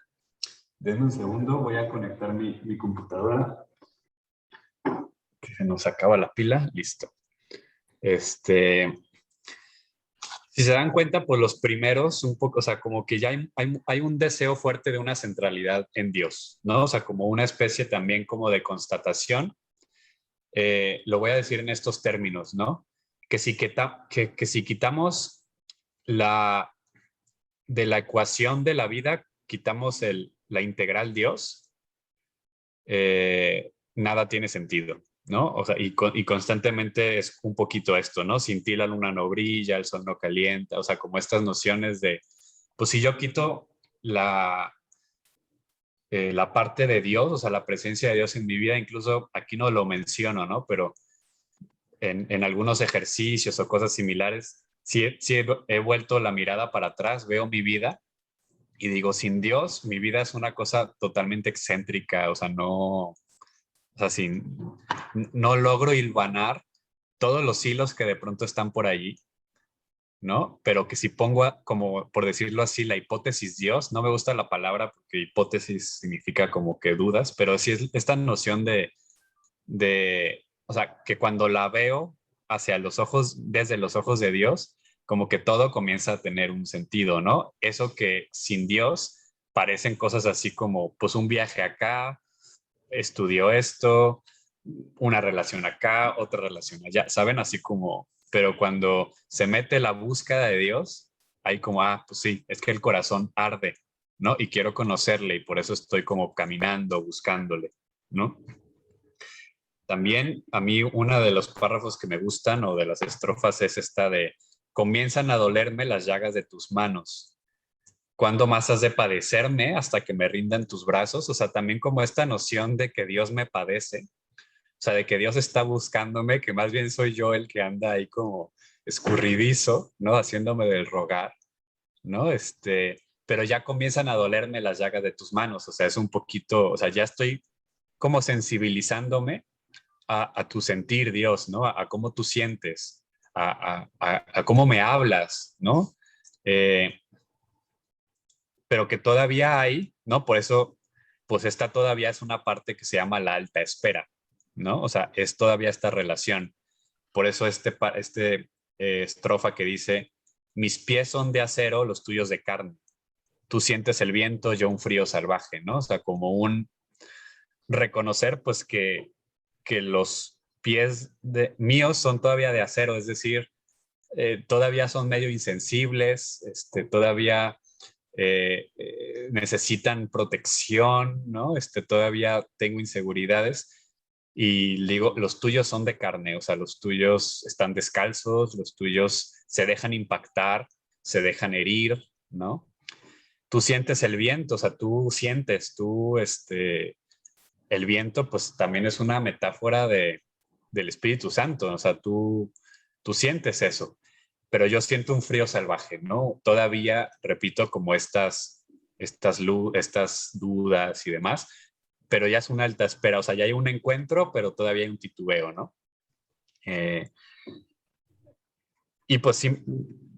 A: Denme un segundo, voy a conectar mi computadora. Que se nos acaba la pila, listo. Si se dan cuenta, pues los primeros, un poco, o sea, como que ya hay un deseo fuerte de una centralidad en Dios, ¿no? O sea, como una especie también como de constatación. Lo voy a decir en estos términos, ¿no? Que si quitamos de la ecuación de la vida, quitamos la integral Dios, nada tiene sentido, ¿no? O sea, y constantemente es un poquito esto, ¿no? Sin ti la luna no brilla, el sol no calienta, o sea, como estas nociones de, pues si yo quito la parte de Dios, o sea, la presencia de Dios en mi vida, incluso aquí no lo menciono, ¿no? Pero en algunos ejercicios o cosas similares, sí he vuelto la mirada para atrás, veo mi vida y digo, sin Dios, mi vida es una cosa totalmente excéntrica, o sea, no, o sea, no logro hilvanar todos los hilos que de pronto están por allí, ¿no? Pero que si pongo, como por decirlo así, la hipótesis Dios, no me gusta la palabra porque hipótesis significa como que dudas, pero sí es esta noción o sea, que cuando la veo hacia los ojos, desde los ojos de Dios, como que todo comienza a tener un sentido, ¿no? Eso que sin Dios parecen cosas así como, pues un viaje acá, estudió esto, una relación acá, otra relación allá, ¿saben? Así como, pero cuando se mete la búsqueda de Dios, hay como, pues sí, es que el corazón arde, ¿no? Y quiero conocerle y por eso estoy como caminando, buscándole, ¿no? También a mí uno de los párrafos que me gustan o de las estrofas es esta de, comienzan a dolerme las llagas de tus manos. ¿Cuándo más has de padecerme hasta que me rindan tus brazos? O sea, también como esta noción de que Dios me padece, o sea, de que Dios está buscándome, que más bien soy yo el que anda ahí como escurridizo, ¿no? Haciéndome del rogar, ¿no? Pero ya comienzan a dolerme las llagas de tus manos, o sea, es un poquito, o sea, ya estoy como sensibilizándome a tu sentir, Dios, ¿no? A cómo tú sientes, a cómo me hablas, ¿no? Pero que todavía hay, ¿no? Por eso, pues esta todavía es una parte que se llama la alta espera, ¿no? O sea, es todavía esta relación. Por eso estrofa que dice, mis pies son de acero, los tuyos de carne. Tú sientes el viento, yo un frío salvaje, ¿no? O sea, como un reconocer, pues, que los pies míos son todavía de acero, es decir, todavía son medio insensibles, todavía necesitan protección, ¿no? Todavía tengo inseguridades y digo, los tuyos son de carne, o sea, los tuyos están descalzos, los tuyos se dejan impactar, se dejan herir, ¿no? Tú sientes el viento, o sea, el viento, pues también es una metáfora del Espíritu Santo, o sea, tú sientes eso, pero yo siento un frío salvaje, ¿no? Todavía, repito, como estas dudas y demás, pero ya es una alta espera, o sea, ya hay un encuentro, pero todavía hay un titubeo, ¿no? Y pues sí,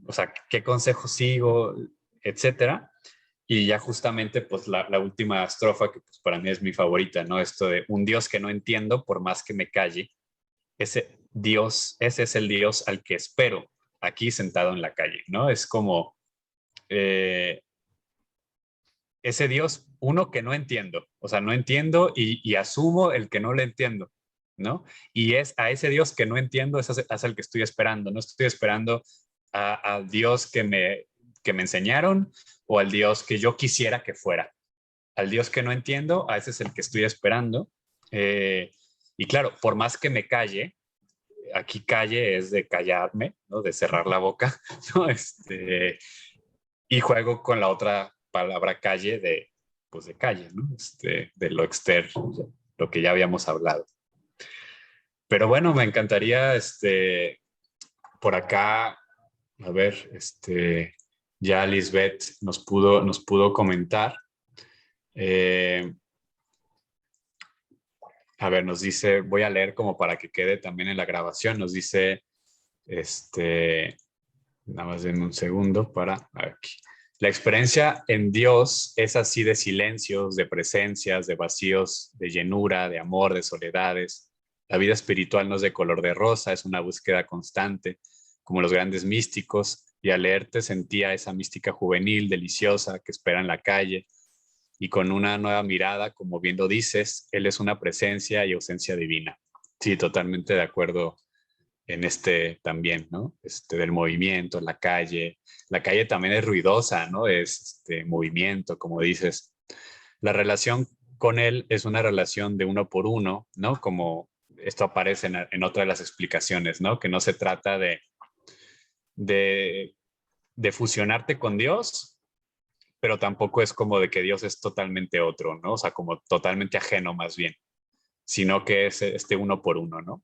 A: o sea, ¿qué consejo sigo? Etcétera. Y ya justamente, pues la última estrofa, que pues para mí es mi favorita, ¿no? Esto de un Dios que no entiendo por más que me calle, ese Dios, ese es el Dios al que espero aquí sentado en la calle, ¿no? Es como ese Dios, uno que no entiendo, o sea, no entiendo y asumo el que no le entiendo, ¿no? Y es a ese Dios que no entiendo, es el que estoy esperando, no estoy esperando al Dios que me enseñaron o al Dios que yo quisiera que fuera. Al Dios que no entiendo, a ese es el que estoy esperando. Y claro, por más que me calle, aquí calle es de callarme, ¿no? De cerrar la boca, ¿no? Y juego con la otra palabra calle pues de calle, ¿no? De lo externo, lo que ya habíamos hablado. Pero bueno, me encantaría, por acá, a ver, ya Lisbeth nos pudo comentar. A ver, nos dice, voy a leer como para que quede también en la grabación, nos dice, nada más denme un segundo para aquí. La experiencia en Dios es así de silencios, de presencias, de vacíos, de llenura, de amor, de soledades. La vida espiritual no es de color de rosa, es una búsqueda constante, como los grandes místicos, y al leerte sentía esa mística juvenil, deliciosa, que espera en la calle, y con una nueva mirada, como bien lo dices, Él es una presencia y ausencia divina. Sí, totalmente de acuerdo en también, ¿no? Del movimiento, la calle. La calle también es ruidosa, ¿no? Es movimiento, como dices. La relación con él es una relación de uno por uno, ¿no? Como esto aparece en otra de las explicaciones, ¿no? Que no se trata de, de fusionarte con Dios, pero tampoco es como de que Dios es totalmente otro, ¿no? O sea, como totalmente ajeno más bien, sino que es uno por uno, ¿no?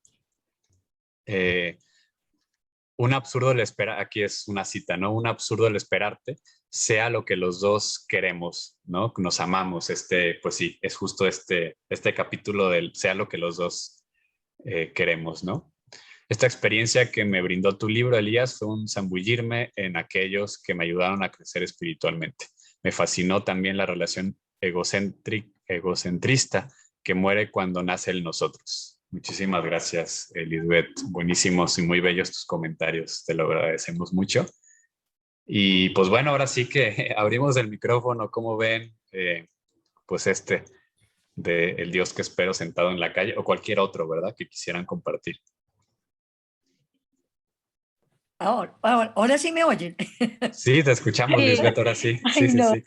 A: Un absurdo el esperar, aquí es una cita, ¿no? Un absurdo el esperarte, sea lo que los dos queremos, ¿no? Nos amamos, pues sí, es justo este capítulo del sea lo que los dos queremos, ¿no? Esta experiencia que me brindó tu libro, Elías, fue un zambullirme en aquellos que me ayudaron a crecer espiritualmente. Me fascinó también la relación egocentrista que muere cuando nace el nosotros. Muchísimas gracias, Lisbeth. Buenísimos y muy bellos tus comentarios. Te lo agradecemos mucho. Y pues bueno, ahora sí que abrimos el micrófono. ¿Cómo ven? Pues de El Dios que espero sentado en la calle o cualquier otro, ¿verdad? Que quisieran compartir.
F: Ahora sí me oyen.
A: Sí, te escuchamos, Lisbeth, ahora sí. Sí,
F: Ay,
A: sí,
F: no.
A: sí.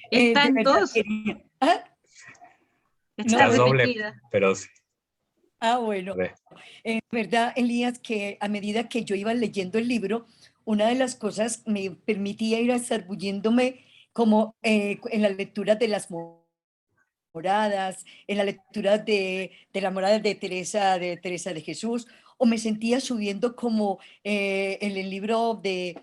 E: Está
F: De
E: en
F: verdad
E: dos,
F: quería. ¿Ah? No,
A: Estás
F: bueno.
A: doble, pero sí.
F: Bueno. Verdad, Elías, que a medida que yo iba leyendo el libro, una de las cosas me permitía ir zarbulléndome como en la lectura de las moradas, en la lectura de la morada de Teresa de Jesús, o me sentía subiendo como en el libro de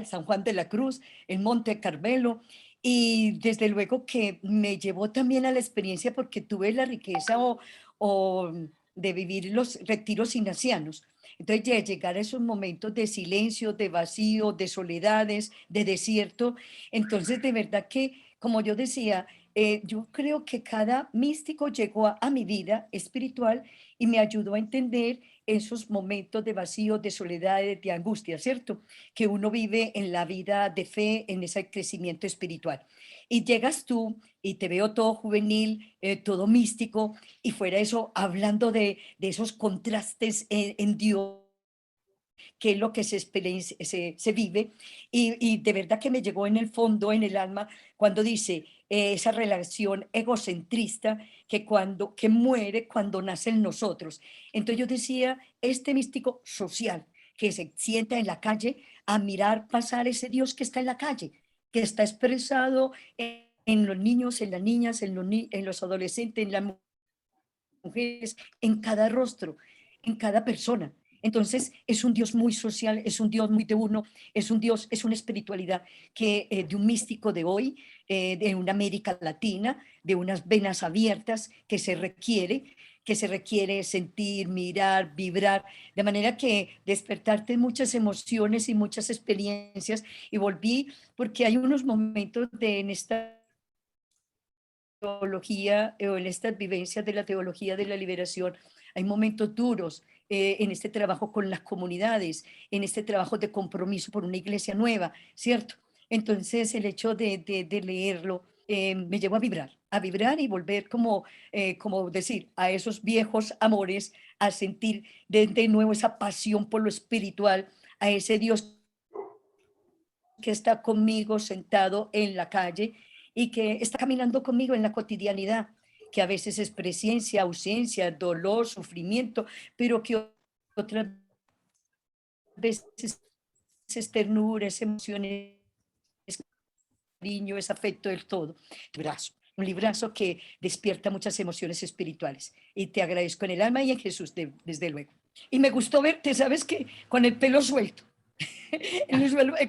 F: San Juan de la Cruz, el Monte Carmelo, y desde luego que me llevó también a la experiencia porque tuve la riqueza o de vivir los retiros ignacianos. Entonces, ya llegar a esos momentos de silencio, de vacío, de soledades, de desierto. Entonces, de verdad que, como yo decía, yo creo que cada místico llegó a mi vida espiritual y me ayudó a entender esos momentos de vacío, de soledad, de angustia, ¿cierto? Que uno vive en la vida de fe, en ese crecimiento espiritual. Y llegas tú y te veo todo juvenil, todo místico, y fuera eso, hablando de esos contrastes en Dios, que es lo que se vive, y de verdad que me llegó en el fondo, en el alma, cuando dice esa relación egocentrista que muere cuando nace en nosotros. Entonces yo decía, este místico social que se sienta en la calle a mirar pasar ese Dios que está en la calle, que está expresado en los niños, en las niñas, en los adolescentes, en las mujeres, en cada rostro, en cada persona. Entonces es un Dios muy social, es un Dios muy de uno, es un Dios, es una espiritualidad que de un místico de hoy, de una América Latina, de unas venas abiertas que se requiere sentir, mirar, vibrar, de manera que despertarte muchas emociones y muchas experiencias. Y volví porque hay unos momentos en esta teología o en estas vivencias de la teología de la liberación, hay momentos duros en este trabajo con las comunidades, en este trabajo de compromiso por una iglesia nueva, ¿cierto? Entonces el hecho de leerlo me llevó a vibrar y volver como decir, a esos viejos amores, a sentir de nuevo esa pasión por lo espiritual, a ese Dios que está conmigo sentado en la calle y que está caminando conmigo en la cotidianidad, que a veces es presencia, ausencia, dolor, sufrimiento, pero que otras veces es ternura, es emociones, es cariño, es afecto del todo. Un librazo que despierta muchas emociones espirituales. Y te agradezco en el alma y en Jesús, desde luego. Y me gustó verte, ¿sabes qué? Con el pelo suelto.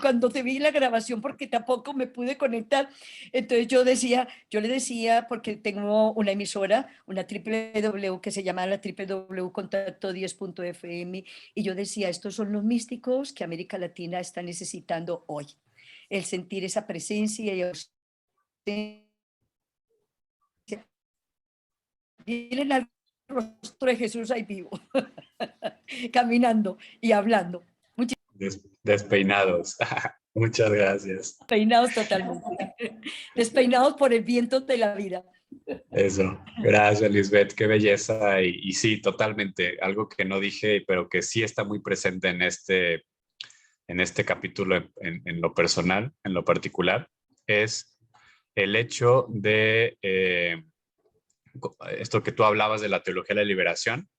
F: Cuando te vi la grabación, porque tampoco me pude conectar, entonces yo le decía, porque tengo una emisora, una www que se llama la www.contacto10.fm, y yo decía, estos son los místicos que América Latina está necesitando hoy, el sentir esa presencia y ausencia. Miren al rostro de Jesús ahí vivo, caminando y hablando.
A: Despeinados. Muchas gracias.
F: Despeinados totalmente. Despeinados por el viento de la vida.
A: Eso. Gracias, Lisbeth. Qué belleza. Y sí, totalmente. Algo que no dije, pero que sí está muy presente en este capítulo en lo personal, en lo particular, es el hecho de esto que tú hablabas de la teología de la liberación,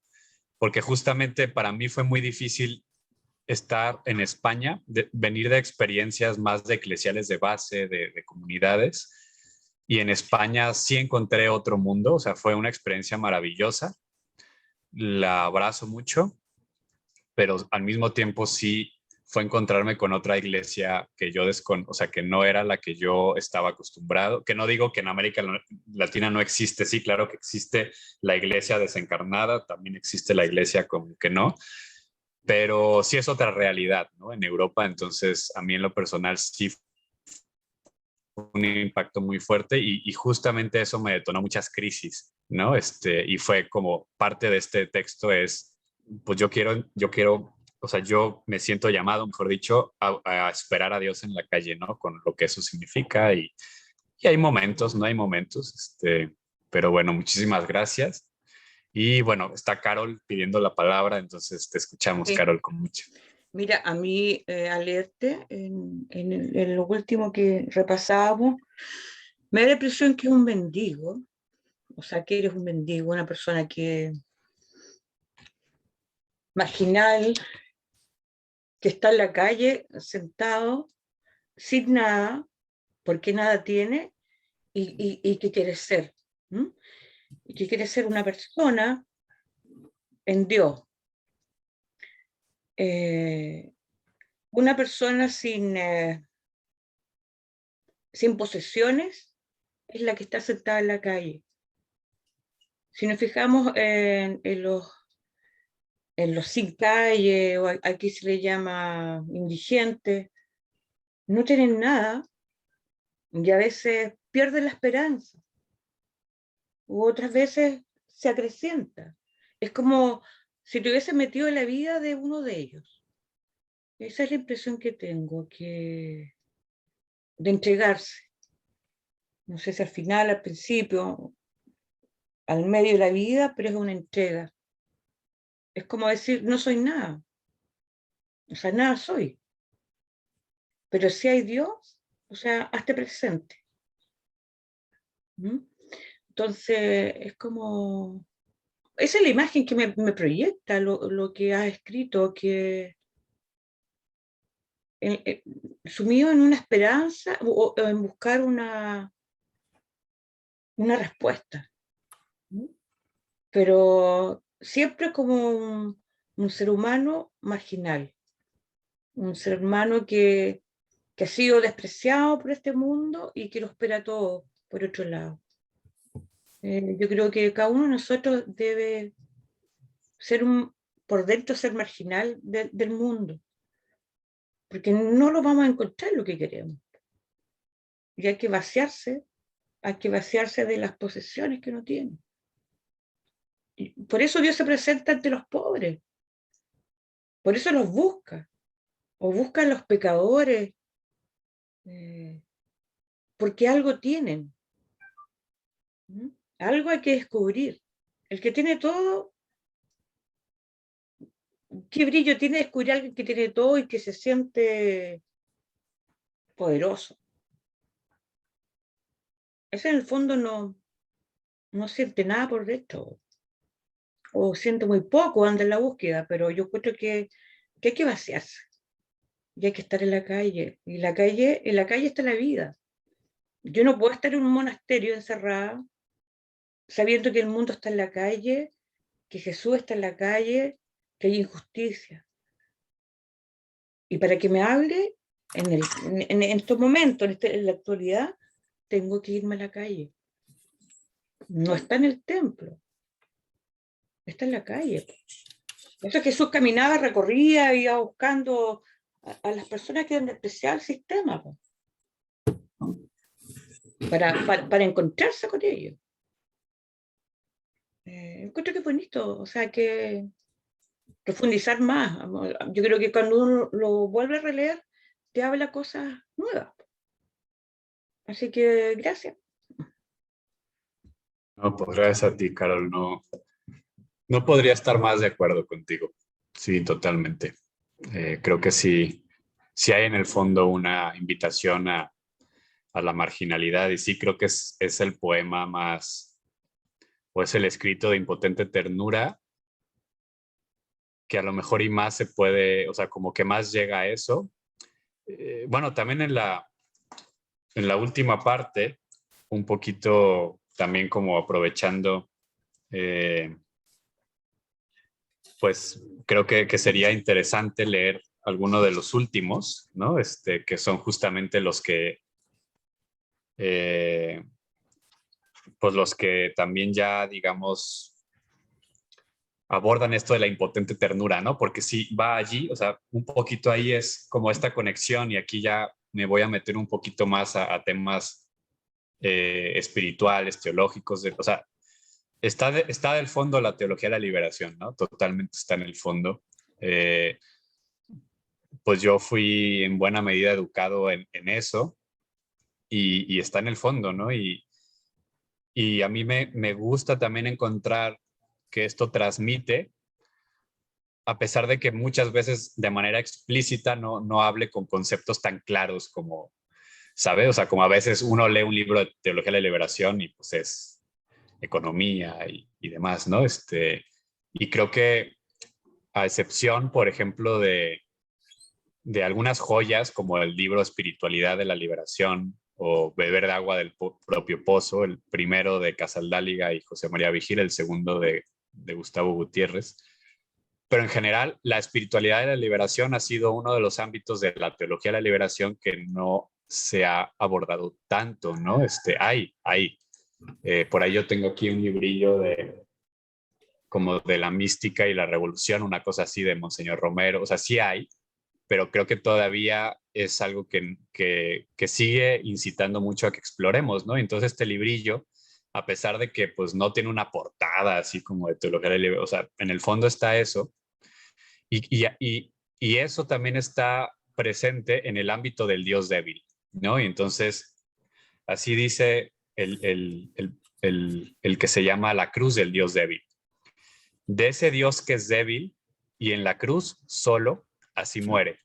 A: porque justamente para mí fue muy difícil estar en España, venir de experiencias más de eclesiales de base, de comunidades, y en España sí encontré otro mundo, o sea, fue una experiencia maravillosa, la abrazo mucho, pero al mismo tiempo sí fue encontrarme con otra iglesia que yo o sea, que no era la que yo estaba acostumbrado, que no digo que en América Latina no existe, sí, claro que existe la iglesia desencarnada, también existe la iglesia como que no, pero sí es otra realidad, ¿no? En Europa, entonces a mí en lo personal sí fue un impacto muy fuerte y justamente eso me detonó muchas crisis, ¿no? Y fue como parte de este texto es, pues yo quiero, o sea, yo me siento llamado, mejor dicho, a esperar a Dios en la calle, ¿no? Con lo que eso significa y hay momentos, no hay momentos, pero bueno, muchísimas gracias. Y bueno, está Carol pidiendo la palabra, entonces te escuchamos,
G: Sí.
A: Carol, con mucho.
G: Mira, a mí al leerte en lo último que repasábamos, me da la impresión que es un mendigo, o sea, que eres un mendigo, una persona que marginal, que está en la calle sentado, sin nada, porque nada tiene, y que quiere ser, ¿m? Y que quiere ser una persona en Dios. Una persona sin posesiones es la que está sentada en la calle. Si nos fijamos en los sin calle, o aquí se le llama indigentes, no tienen nada y a veces pierden la esperanza, u otras veces se acrecienta. Es como si te hubiese metido en la vida de uno de ellos. Esa es la impresión que tengo, de entregarse. No sé si al final, al principio, al medio de la vida, pero es una entrega. Es como decir, no soy nada. O sea, nada soy. Pero si hay Dios, o sea, hazte presente. ¿Mm? Entonces, es como... Esa es la imagen que me proyecta lo que has escrito, que sumido en una esperanza o en buscar una respuesta. ¿Mm? Pero siempre como un ser humano marginal, un ser humano que ha sido despreciado por este mundo y que lo espera todo por otro lado. Yo creo que cada uno de nosotros debe ser por dentro ser marginal del mundo, porque no lo vamos a encontrar lo que queremos. Y hay que vaciarse de las posesiones que uno tiene. Y por eso Dios se presenta ante los pobres, por eso los busca, o busca a los pecadores, porque algo tienen. Algo hay que descubrir. El que tiene todo, ¿qué brillo tiene descubrir a alguien que tiene todo y que se siente poderoso? Ese en el fondo no siente nada por dentro, o siente muy poco, anda en la búsqueda, pero yo creo que hay que vaciarse, y hay que estar en la calle, y en la calle está la vida. Yo no puedo estar en un monasterio encerrada, sabiendo que el mundo está en la calle, que Jesús está en la calle, que hay injusticia. Y para que me hable, en estos momentos, en la actualidad, tengo que irme a la calle. No está en el templo, está en la calle. Por eso Jesús caminaba, recorría, iba buscando a las personas que han despreciado el sistema, para encontrarse con ellos. Encuentro que es bonito, o sea, que profundizar más. Yo creo que cuando uno lo vuelve a releer, te habla cosas nuevas. Así que gracias.
A: No, pues gracias a ti, Carol. No podría estar más de acuerdo contigo. Sí, totalmente. Creo que sí hay en el fondo una invitación a la marginalidad, y sí creo que es el poema más, o es el escrito de Impotente Ternura, que a lo mejor y más se puede, o sea, como que más llega a eso. Bueno, también en la última parte, un poquito también como aprovechando, pues creo que sería interesante leer alguno de los últimos, ¿no? Que son justamente los que, pues los que también ya, digamos, abordan esto de la impotente ternura, ¿no? Porque sí va allí, o sea, un poquito ahí es como esta conexión, y aquí ya me voy a meter un poquito más a temas espirituales, teológicos, o sea, está del fondo la teología de la liberación, ¿no? Totalmente está en el fondo. Pues yo fui en buena medida educado en eso, y está en el fondo, ¿no? Y a mí me gusta también encontrar que esto transmite, a pesar de que muchas veces de manera explícita no hable con conceptos tan claros como, ¿sabes? O sea, como a veces uno lee un libro de teología de la liberación y pues es economía y demás, ¿no? Y creo que a excepción, por ejemplo, de algunas joyas como el libro Espiritualidad de la Liberación o Beber de agua del propio pozo, el primero de Casaldáliga y José María Vigil, el segundo de Gustavo Gutiérrez. Pero en general, la espiritualidad de la liberación ha sido uno de los ámbitos de la teología de la liberación que no se ha abordado tanto, ¿no? Hay. Por ahí yo tengo aquí un librillo como de la mística y la revolución, una cosa así de Monseñor Romero. O sea, sí hay, pero creo que todavía es algo que sigue incitando mucho a que exploremos, ¿no? Entonces este librillo, a pesar de que pues no tiene una portada así como de teología de liberación, o sea, en el fondo está eso, y eso también está presente en el ámbito del Dios débil, ¿no? Y entonces, así dice el que se llama la cruz del Dios débil. De ese Dios que es débil y en la cruz solo, así muere.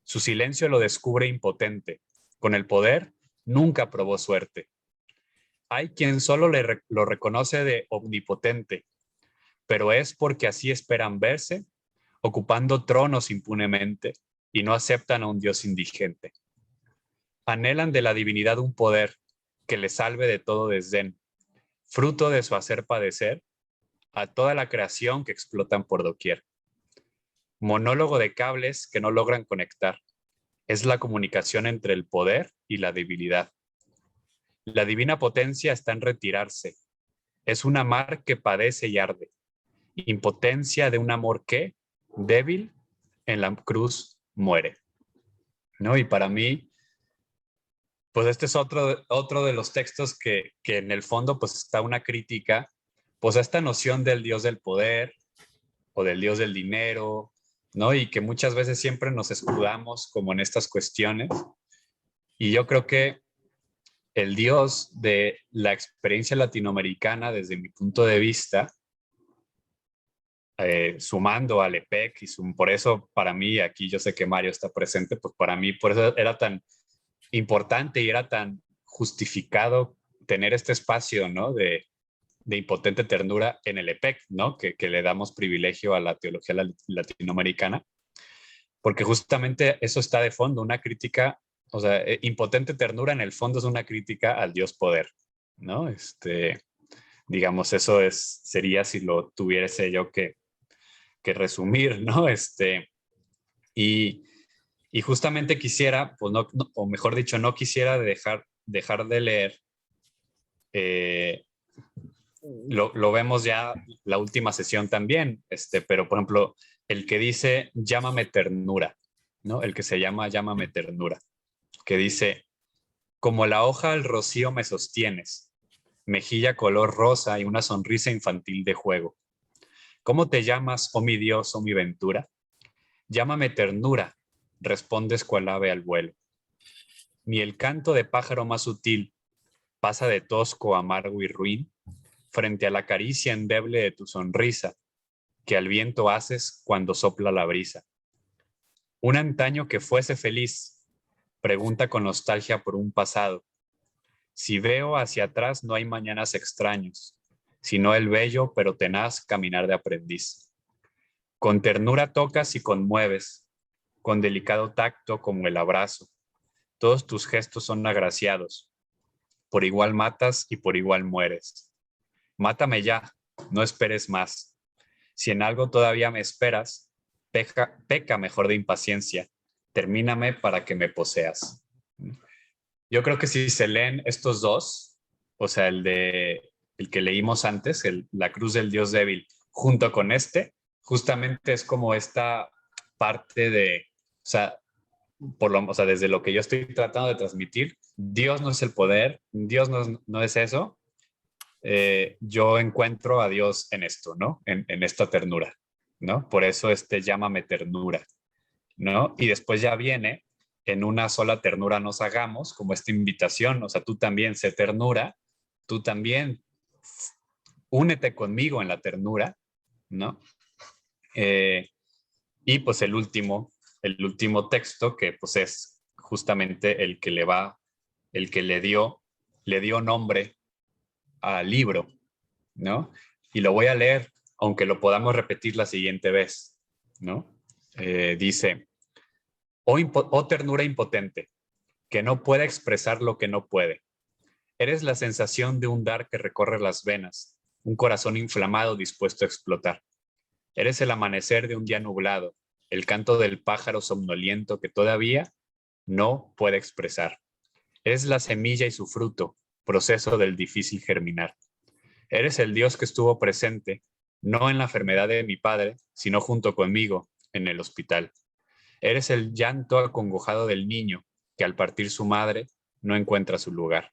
A: Su silencio lo descubre impotente. Con el poder nunca probó suerte. Hay quien solo lo reconoce de omnipotente, pero es porque así esperan verse, ocupando tronos impunemente, y no aceptan a un Dios indigente. Anhelan de la divinidad un poder que les salve de todo desdén, fruto de su hacer padecer a toda la creación que explotan por doquier. monólogo de cables que no logran conectar. Es la comunicación entre el poder y la debilidad. La divina potencia está en retirarse. Es una mar que padece y arde. Impotencia de un amor que, débil, en la cruz muere. ¿No? Y para mí, pues este es otro de los textos que en el fondo pues está una crítica pues a esta noción del Dios del poder o del Dios del dinero, ¿no? Y que muchas veces siempre nos escudamos como en estas cuestiones. Y yo creo que el Dios de la experiencia latinoamericana, desde mi punto de vista, sumando al EPEC, por eso para mí, aquí yo sé que Mario está presente, pues para mí por eso era tan importante y era tan justificado tener este espacio, ¿no? de impotente ternura en el EPEC, ¿no? Que le damos privilegio a la teología latinoamericana, porque justamente eso está de fondo, una crítica, o sea, impotente ternura en el fondo es una crítica al Dios poder, ¿no? Digamos, eso sería si lo tuviese yo que resumir, ¿no? Y justamente quisiera, pues o mejor dicho, no quisiera dejar de leer, lo vemos ya la última sesión también, pero por ejemplo, el que dice, llámame ternura, ¿no? El que se llama, llámame ternura, que dice, como la hoja al rocío me sostienes, mejilla color rosa y una sonrisa infantil de juego. ¿Cómo te llamas, oh mi Dios, oh mi ventura? Llámame ternura, respondes cual ave al vuelo. Ni el canto de pájaro más sutil pasa de tosco, amargo y ruin frente a la caricia endeble de tu sonrisa que al viento haces cuando sopla la brisa. Un antaño que fuese feliz pregunta con nostalgia por un pasado. Si veo hacia atrás no hay mañanas extraños, sino el bello pero tenaz caminar de aprendiz. Con ternura tocas y conmueves, con delicado tacto como el abrazo. Todos tus gestos son agraciados. Por igual matas y por igual mueres. Mátame ya, no esperes más. Si en algo todavía me esperas, peca mejor de impaciencia. Termíname para que me poseas. Yo creo que si se leen estos dos, o sea, el que leímos antes, la cruz del Dios débil, junto con justamente es como esta parte de, o sea, desde lo que yo estoy tratando de transmitir, Dios no es el poder, Dios no es eso. Yo encuentro a Dios en esto, ¿no? En esta ternura, ¿no? Por eso llámame ternura, ¿no? Y después ya viene, en una sola ternura nos hagamos, como esta invitación, o sea, tú también sé ternura, tú también únete conmigo en la ternura, ¿no? Y pues el último texto, que pues es justamente el que le dio nombre al libro, ¿no? Y lo voy a leer, aunque lo podamos repetir la siguiente vez, ¿no? Dice, oh ternura impotente, que no puede expresar lo que no puede. Eres la sensación de un dar que recorre las venas, un corazón inflamado dispuesto a explotar. Eres el amanecer de un día nublado, el canto del pájaro somnoliento que todavía no puede expresar. Eres la semilla y su fruto, proceso del difícil germinar. Eres el Dios que estuvo presente, no en la enfermedad de mi padre, sino junto conmigo en el hospital. Eres el llanto acongojado del niño que al partir su madre no encuentra su lugar.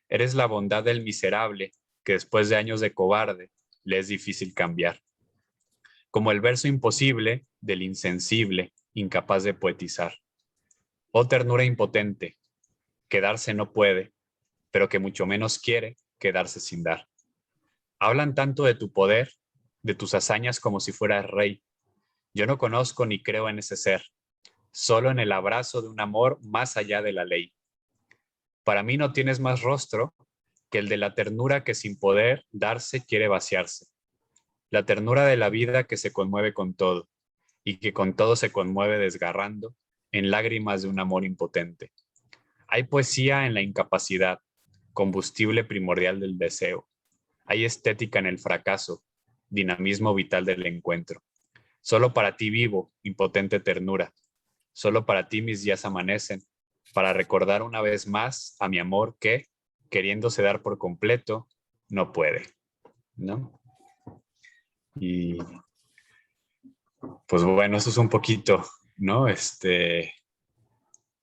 A: Eres la bondad del miserable que después de años de cobarde le es difícil cambiar. Como el verso imposible del insensible, incapaz de poetizar. Oh ternura impotente, que darse no puede, pero que mucho menos quiere quedarse sin dar. Hablan tanto de tu poder, de tus hazañas como si fueras rey. Yo no conozco ni creo en ese ser, solo en el abrazo de un amor más allá de la ley. Para mí no tienes más rostro que el de la ternura que sin poder darse quiere vaciarse. La ternura de la vida que se conmueve con todo y que con todo se conmueve desgarrando en lágrimas de un amor impotente. Hay poesía en la incapacidad, combustible primordial del deseo. Hay estética en el fracaso, dinamismo vital del encuentro. Solo para ti vivo, impotente ternura. Solo para ti mis días amanecen, para recordar una vez más a mi amor que, queriéndose dar por completo, no puede, ¿no? Y pues bueno, eso es un poquito, ¿no?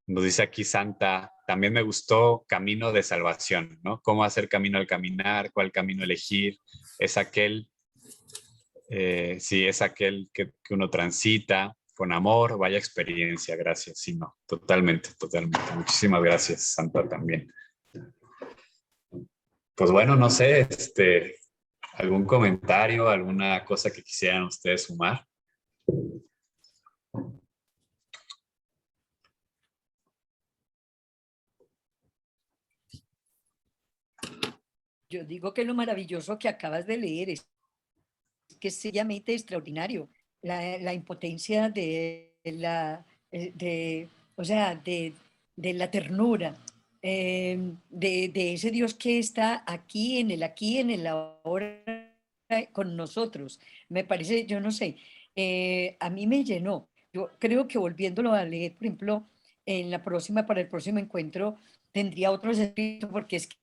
A: Nos dice aquí Santa, también me gustó Camino de Salvación, ¿no? Cómo hacer camino al caminar, cuál camino elegir, es aquel, sí, es aquel que uno transita con amor, vaya experiencia, gracias, sí, no, totalmente, totalmente. Muchísimas gracias, Santa, también. Pues bueno, no sé, algún comentario, alguna cosa que quisieran ustedes sumar.
F: Yo digo que lo maravilloso que acabas de leer es que es sencillamente extraordinario. La impotencia o sea, de la ternura, de ese Dios que está aquí, en el ahora con nosotros. Me parece, yo no sé, a mí me llenó. Yo creo que volviéndolo a leer, por ejemplo, para el próximo encuentro, tendría otros escritos porque es que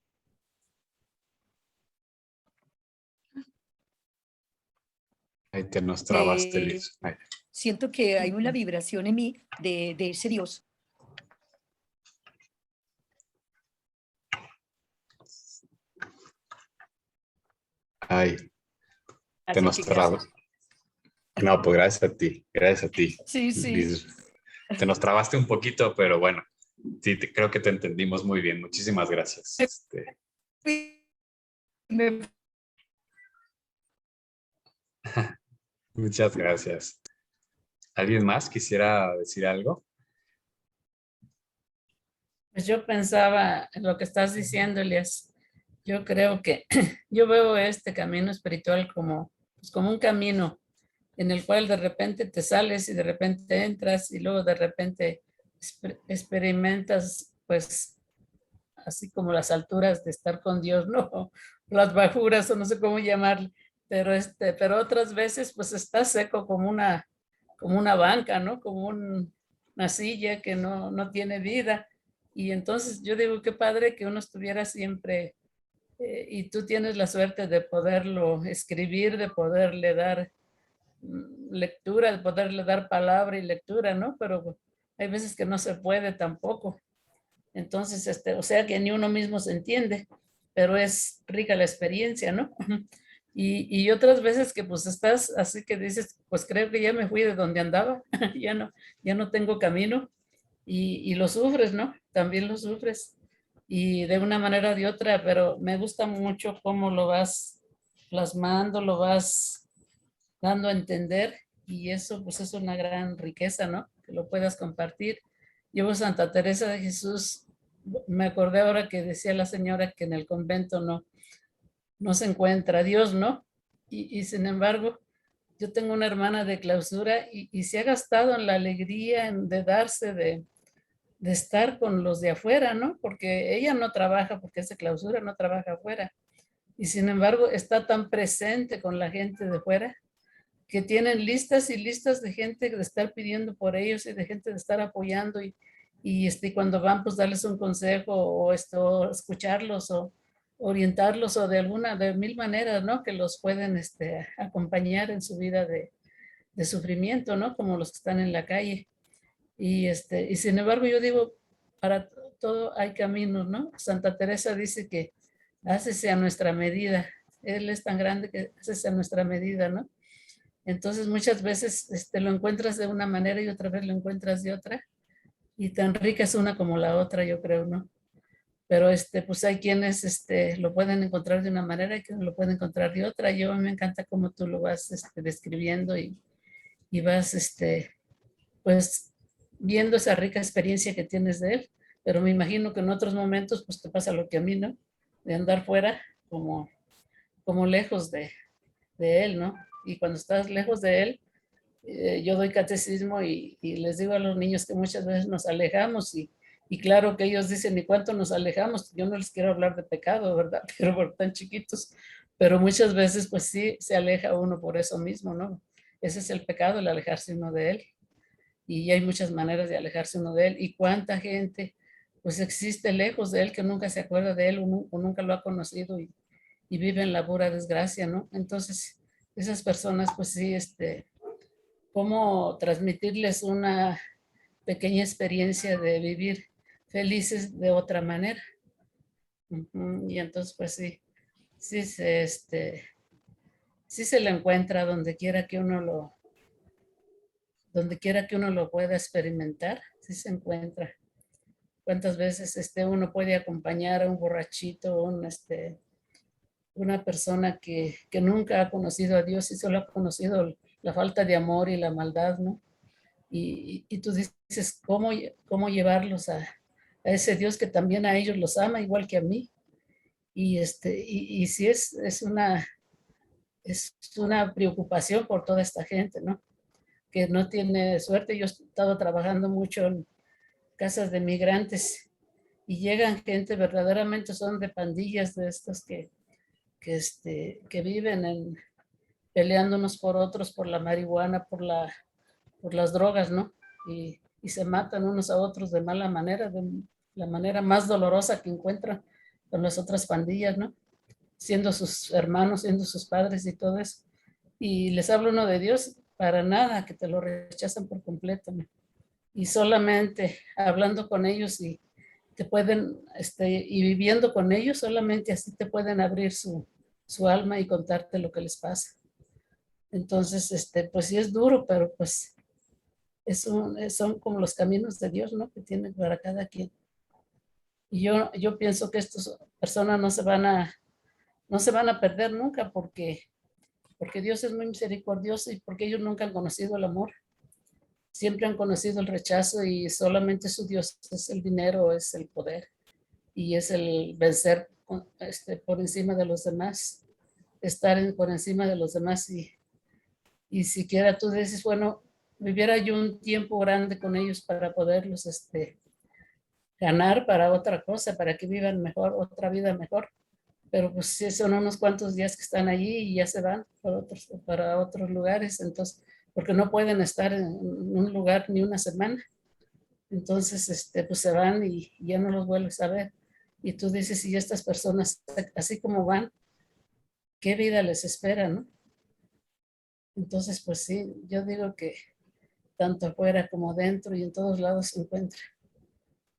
A: Ahí te nos trabaste, Liz.
F: siento que hay una vibración en mí de ese Dios.
A: Ay, te nos trabaste. No, pues gracias a ti, gracias a ti.
F: Sí, sí.
A: Liz. Te nos trabaste un poquito, pero bueno, sí, creo que te entendimos muy bien. Muchísimas gracias. Muchas gracias. ¿Alguien más quisiera decir algo?
H: Pues yo pensaba en lo que estás diciendo, Elias. Yo creo que yo veo este camino espiritual como, pues como un camino en el cual de repente te sales y de repente entras y luego de repente experimentas, pues, así como las alturas de estar con Dios, ¿no? Las bajuras o no sé cómo llamarle, pero otras veces pues estás seco como una banca, ¿no? Como una silla que no tiene vida. Y entonces yo digo, qué padre que uno estuviera siempre, y tú tienes la suerte de poderlo escribir, de poderle dar lectura, de poderle dar palabra y lectura, ¿no? Pero hay veces que no se puede tampoco. Entonces, o sea que ni uno mismo se entiende, pero es rica la experiencia, ¿no? Y otras veces que pues estás así que dices, pues creo que ya me fui de donde andaba, ya no tengo camino y lo sufres, ¿no? También lo sufres y de una manera o de otra, pero me gusta mucho cómo lo vas plasmando, lo vas dando a entender y eso pues es una gran riqueza, ¿no? Que lo puedas compartir. Yo, Santa Teresa de Jesús, me acordé ahora que decía la señora que en el convento no se encuentra Dios, ¿no? Y sin embargo, yo tengo una hermana de clausura y se ha gastado en la alegría de darse, de estar con los de afuera, ¿no? Porque ella no trabaja, porque es de clausura, no trabaja afuera. Y sin embargo, está tan presente con la gente de fuera que tienen listas y listas de gente de estar pidiendo por ellos y de gente de estar apoyando y cuando van, pues darles un consejo o escucharlos o orientarlos o de mil maneras, ¿no? Que los pueden acompañar en su vida de sufrimiento, ¿no? Como los que están en la calle. Y sin embargo, yo digo, para todo hay caminos, ¿no? Santa Teresa dice que hácese a nuestra medida. Él es tan grande que hácese a nuestra medida, ¿no? Entonces muchas veces lo encuentras de una manera y otra vez lo encuentras de otra. Y tan rica es una como la otra, yo creo, ¿no? Pero pues hay quienes lo pueden encontrar de una manera y quienes lo pueden encontrar de otra. Yo me encanta cómo tú lo vas describiendo y vas pues viendo esa rica experiencia que tienes de él. Pero me imagino que en otros momentos pues te pasa lo que a mí, ¿no? De andar fuera como lejos de él, ¿no? Y cuando estás lejos de él, yo doy catecismo y les digo a los niños que muchas veces nos alejamos y claro que ellos dicen, ¿y cuánto nos alejamos? Yo no les quiero hablar de pecado, ¿verdad? Pero por tan chiquitos, pero muchas veces pues sí se aleja uno por eso mismo, ¿no? ese es el pecado, el alejarse uno de Él. Y hay muchas maneras de alejarse uno de Él. Y cuánta gente pues existe lejos de Él que nunca se acuerda de Él o nunca lo ha conocido y vive en la pura desgracia, ¿no? Entonces, esas personas, pues sí, cómo transmitirles una pequeña experiencia de vivir felices de otra manera. Y entonces, pues sí, sí se le encuentra donde quiera que uno lo pueda experimentar, sí se encuentra. ¿Cuántas veces uno puede acompañar a un borrachito, una persona que nunca ha conocido a Dios y solo ha conocido la falta de amor y la maldad, ¿no? Y tú dices, ¿cómo llevarlos a ese Dios que también a ellos los ama igual que a mí? Y sí es una preocupación por toda esta gente, ¿no? Que no tiene suerte. Yo he estado trabajando mucho en casas de migrantes y llegan gente, verdaderamente son de pandillas de estos que viven peleando unos por otros por la marihuana, por las drogas, ¿no? Y se matan unos a otros de mala manera, de la manera más dolorosa que encuentran con las otras pandillas, ¿no? Siendo sus hermanos, siendo sus padres y todo eso. Y les habla uno de Dios, para nada, que te lo rechazan por completo, ¿no? Y solamente hablando con ellos y te pueden, y viviendo con ellos, solamente así te pueden abrir su alma y contarte lo que les pasa. Entonces, pues sí es duro, pero pues son como los caminos de Dios, ¿no? Que tiene para cada quien. Y yo pienso que estas personas no se van a perder nunca porque Dios es muy misericordioso y porque ellos nunca han conocido el amor. Siempre han conocido el rechazo y solamente su Dios es el dinero, es el poder y es el vencer por encima de los demás, estar por encima de los demás y siquiera tú dices, bueno, viviera yo un tiempo grande con ellos para poderlos ganar para otra cosa, para que vivan mejor, otra vida mejor. Pero pues sí, son unos cuantos días que están allí y ya se van para otros lugares, entonces, porque no pueden estar en un lugar ni una semana. Entonces, pues se van y ya no los vuelves a ver. Y tú dices, y estas personas, así como van, ¿qué vida les espera, no? Entonces, pues sí, yo digo que tanto afuera como dentro y en todos lados se encuentra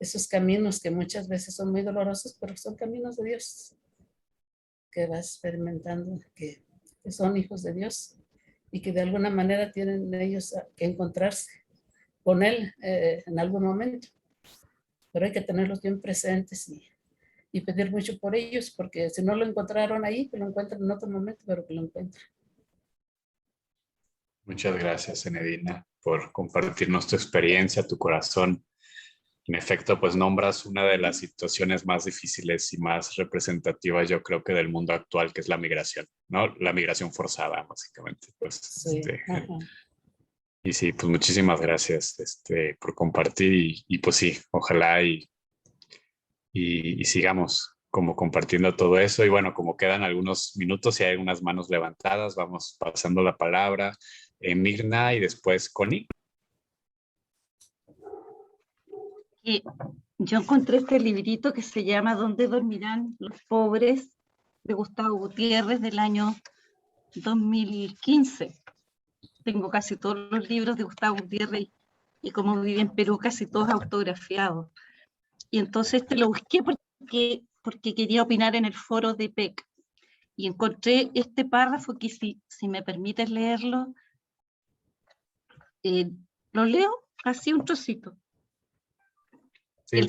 H: esos caminos que muchas veces son muy dolorosos, pero son caminos de Dios, que vas experimentando, que son hijos de Dios y que de alguna manera tienen ellos que encontrarse con Él en algún momento. Pero hay que tenerlos bien presentes y pedir mucho por ellos, porque si no lo encontraron ahí, que lo encuentren en otro momento, pero que lo encuentren.
A: Muchas gracias, Enedina, por compartirnos tu experiencia, tu corazón. En efecto, pues nombras una de las situaciones más difíciles y más representativas, yo creo que del mundo actual, que es la migración, ¿no? La migración forzada, básicamente. Pues,
H: Sí.
A: Y sí, pues muchísimas gracias por compartir y pues sí, ojalá y sigamos como compartiendo todo eso. Y bueno, como quedan algunos minutos y hay algunas manos levantadas, vamos pasando la palabra. Mirna y después Connie.
E: Yo encontré este librito que se llama ¿Dónde dormirán los pobres?, de Gustavo Gutiérrez, del año 2015. Tengo casi todos los libros de Gustavo Gutiérrez y como vive en Perú, casi todos autografiados. Y entonces lo busqué porque quería opinar en el foro de PEC. Y encontré este párrafo que si me permites leerlo, lo leo así un trocito.
A: Sí,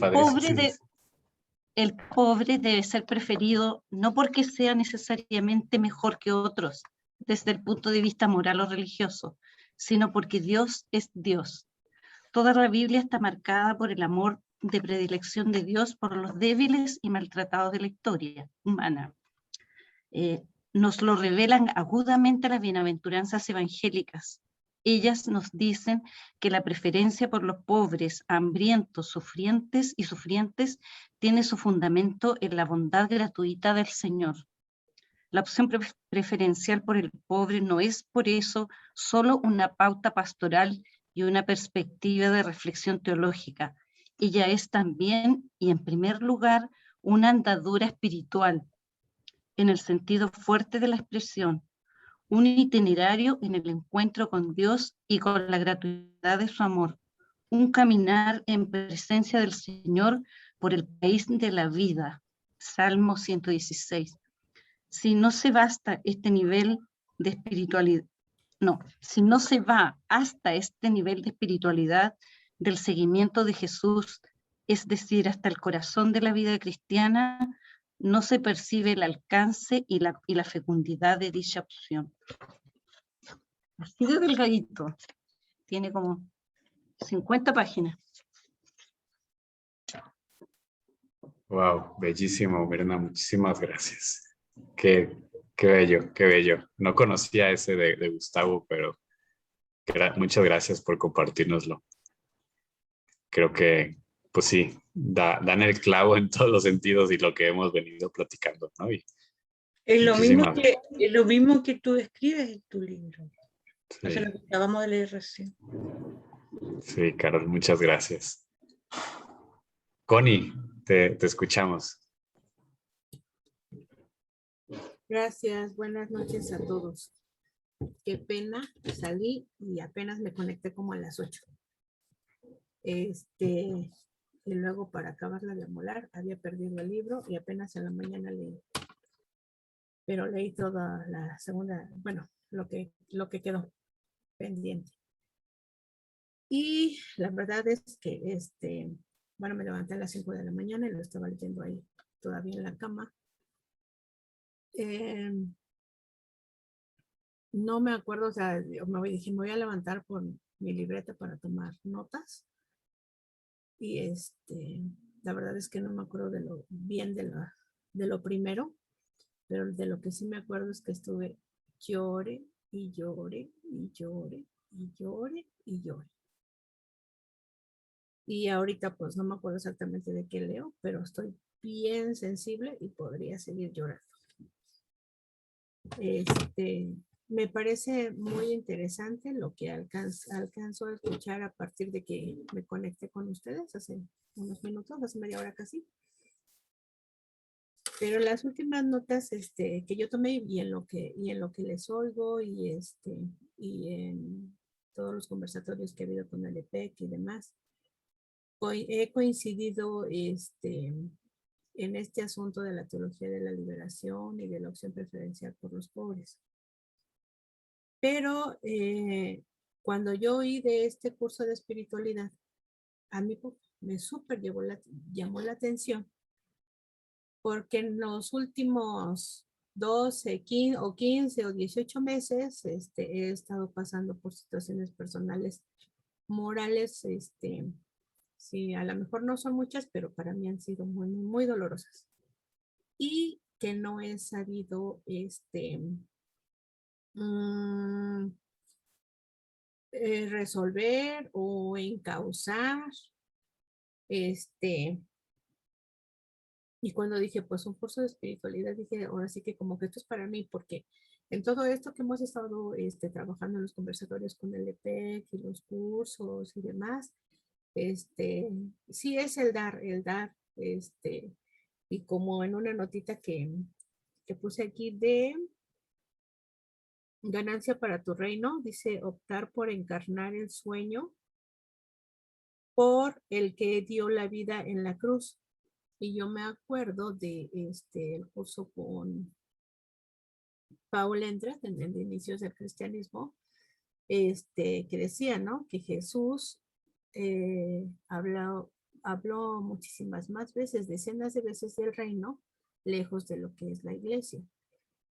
E: el pobre debe ser preferido no porque sea necesariamente mejor que otros desde el punto de vista moral o religioso, sino porque Dios es Dios. Toda la Biblia está marcada por el amor de predilección de Dios por los débiles y maltratados de la historia humana. Nos lo revelan agudamente las bienaventuranzas evangélicas. Ellas nos dicen que la preferencia por los pobres, hambrientos, sufrientes tiene su fundamento en la bondad gratuita del Señor. La opción preferencial por el pobre no es por eso solo una pauta pastoral y una perspectiva de reflexión teológica. Ella es también, y en primer lugar, una andadura espiritual, en el sentido fuerte de la expresión, un itinerario en el encuentro con Dios y con la gratuidad de su amor, un caminar en presencia del Señor por el país de la vida. Salmo 116. Si no se va hasta este nivel de espiritualidad, si no se va hasta este nivel de espiritualidad del seguimiento de Jesús, es decir, hasta el corazón de la vida cristiana, no se percibe el alcance y la fecundidad de dicha opción. Así de delgadito, tiene como 50 páginas.
A: Wow, bellísimo, Mirna, muchísimas gracias. Qué bello, qué bello. No conocía ese de Gustavo, pero muchas gracias por compartirnoslo. Creo que, pues sí, dan el clavo en todos los sentidos y lo que hemos venido platicando, ¿no? Y
G: es lo mismo que tú escribes en tu libro. Sí. Eso es lo que acabamos de leer recién.
A: Sí, Carol, muchas gracias. Connie, te escuchamos.
I: Gracias, buenas noches a todos. Qué pena, salí y apenas me conecté como a las 8. Y luego para acabarla de amolar, había perdido el libro y apenas en la mañana leí. Pero leí toda la segunda, bueno, lo que quedó pendiente. Y la verdad es que, me levanté a las 5 de la mañana y lo estaba leyendo ahí todavía en la cama. No me acuerdo, o sea, dije, me voy a levantar con mi libreta para tomar notas. Y la verdad es que no me acuerdo de lo primero, pero de lo que sí me acuerdo es que estuve llore y llore y llore y llore y llore. Y ahorita pues no me acuerdo exactamente de qué leo, pero estoy bien sensible y podría seguir llorando. Me parece muy interesante lo que alcanzo a escuchar a partir de que me conecté con ustedes hace unos minutos, hace media hora casi. Pero las últimas notas que yo tomé y en lo que les oigo y en todos los conversatorios que he habido con el EPEC y demás, he coincidido en este asunto de la teología de la liberación y de la opción preferencial por los pobres. Pero cuando yo oí de este curso de espiritualidad, a mí me súper llamó la atención, porque en los últimos 12, 15 o 18 meses he estado pasando por situaciones personales, morales, sí, a lo mejor no son muchas, pero para mí han sido muy, muy dolorosas. Y que no he sabido resolver o encauzar. Y cuando dije, pues un curso de espiritualidad, dije, ahora sí que como que esto es para mí, porque en todo esto que hemos estado trabajando en los conversatorios con el EPEC y los cursos y demás, sí es el dar, y como en una notita que puse aquí de ganancia para tu reino, dice optar por encarnar el sueño por el que dio la vida en la cruz. Y yo me acuerdo de el curso con Paul Endres en el inicios del cristianismo, que decía, ¿no? Que Jesús habló muchísimas más veces, decenas de veces del reino, lejos de lo que es la iglesia.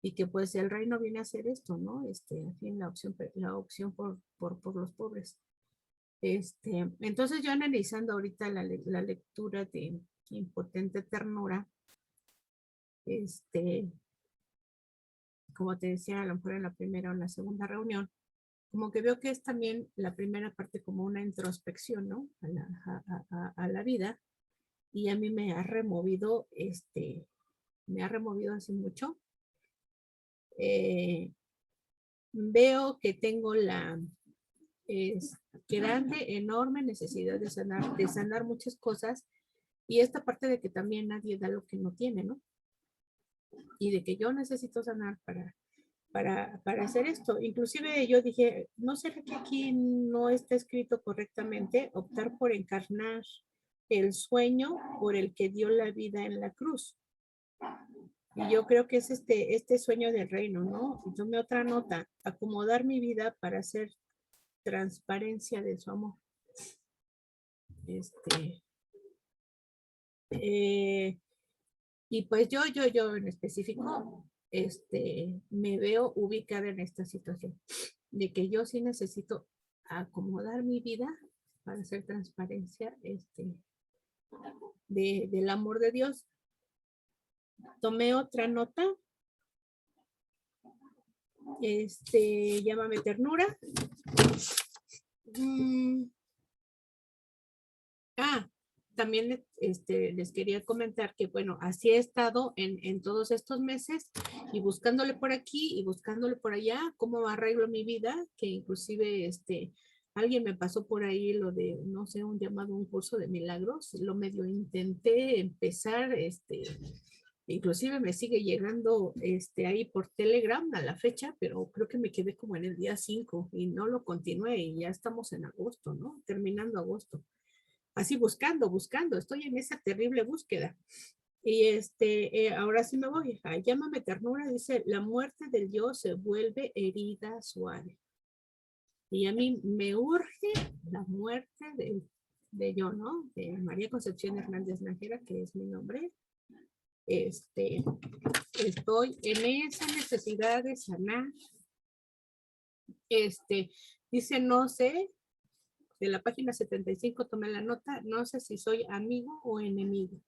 I: Y que pues el reino viene a hacer esto, ¿no? En fin, la opción por los pobres. Entonces yo analizando ahorita la lectura de Impotente Ternura, como te decía, a lo mejor en la primera o en la segunda reunión, como que veo que es también la primera parte como una introspección, ¿no? A la vida, y a mí me ha removido hace mucho, veo que tengo la grande, enorme necesidad de sanar muchas cosas, y esta parte de que también nadie da lo que no tiene, ¿no? Y de que yo necesito sanar para hacer esto. Inclusive yo dije, ¿no será que aquí no está escrito correctamente optar por encarnar el sueño por el que dio la vida en la cruz? Y yo creo que es este sueño del reino, ¿no? Y tomé otra nota, acomodar mi vida para hacer transparencia de su amor. Y pues yo en específico, me veo ubicada en esta situación, de que yo sí necesito acomodar mi vida para hacer transparencia del amor de Dios. Tomé otra nota, llámame ternura. También les quería comentar que, bueno, así he estado en todos estos meses, y buscándole por aquí y buscándole por allá, cómo arreglo mi vida, que inclusive alguien me pasó por ahí lo de, no sé, un curso de milagros, lo medio intenté empezar, inclusive me sigue llegando ahí por Telegram a la fecha, pero creo que me quedé como en el día 5 y no lo continué, y ya estamos en agosto, ¿no? Terminando agosto. Así buscando, estoy en esa terrible búsqueda. Y ahora sí me voy. Llámame ternura, dice, la muerte del yo se vuelve herida suave. Y a mí me urge la muerte de yo, ¿no? De María Concepción Hernández Nájera, que es mi nombre. Estoy en esa necesidad de sanar. Dice, no sé, de la página 75 tomé la nota, no sé si soy amigo o enemigo.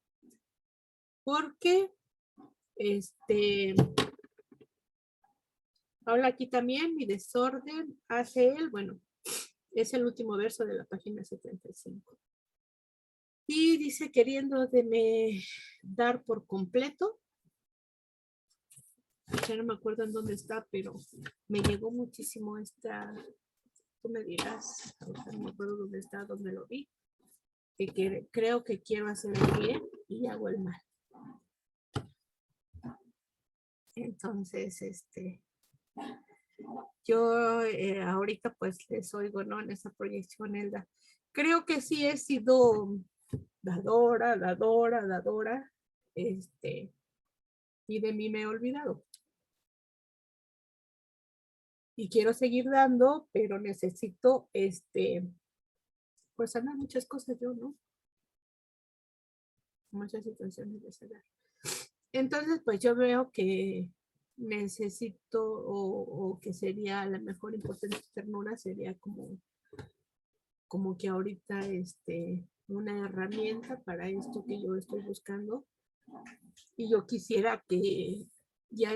I: Porque, habla aquí también, mi desorden hace él, bueno, es el último verso de la página 75. Y dice, queriendo de me dar por completo, ya no me acuerdo en dónde está, pero me llegó muchísimo tú me dirás, no me acuerdo dónde está, dónde lo vi, que creo que quiero hacer el bien y hago el mal. Entonces, yo ahorita pues les oigo, ¿no? En esa proyección, Elda. Creo que sí he sido dadora, y de mí me he olvidado. Y quiero seguir dando, pero necesito, pues sanar muchas cosas yo, ¿no? Muchas situaciones de sanar. Entonces, pues yo veo que necesito, o que sería a lo mejor importante ternura, sería como que ahorita una herramienta para esto que yo estoy buscando. Y yo quisiera que ya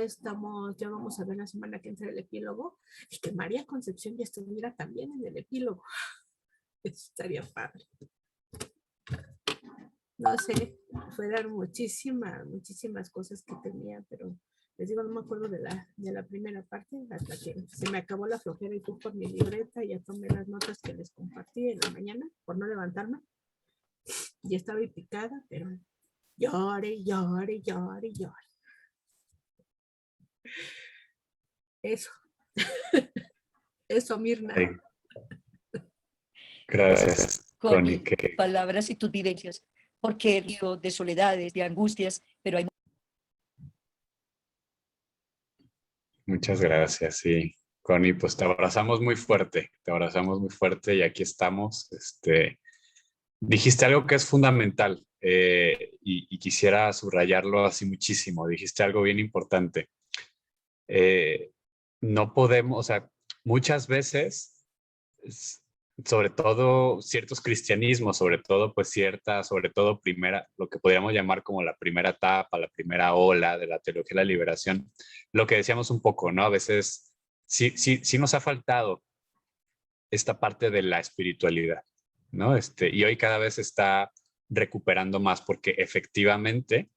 I: vamos a ver la semana que entra el epílogo, y que María Concepción ya estuviera también en el epílogo. Eso estaría padre. No sé, fueron muchísimas cosas que tenía, pero les digo, no me acuerdo de la primera parte, hasta que se me acabó la flojera y fui por mi libreta, y ya tomé las notas que les compartí en la mañana, por no levantarme. Ya estaba picada, pero llore. Eso. Eso, Mirna.
A: Sí. Gracias,
F: Connie,
A: Connie.
F: palabras y tus vivencias, porque río de soledades, de angustias, pero hay...
A: Muchas gracias, sí. Connie, pues te abrazamos muy fuerte, y aquí estamos. Dijiste algo que es fundamental, y quisiera subrayarlo así muchísimo. Dijiste algo bien importante. No podemos, o sea, muchas veces, sobre todo ciertos cristianismos, sobre todo lo que podríamos llamar como la primera etapa, la primera ola de la teología de la liberación, lo que decíamos un poco, ¿no? A veces sí nos ha faltado esta parte de la espiritualidad, ¿no? Y hoy cada vez está recuperando más, porque efectivamente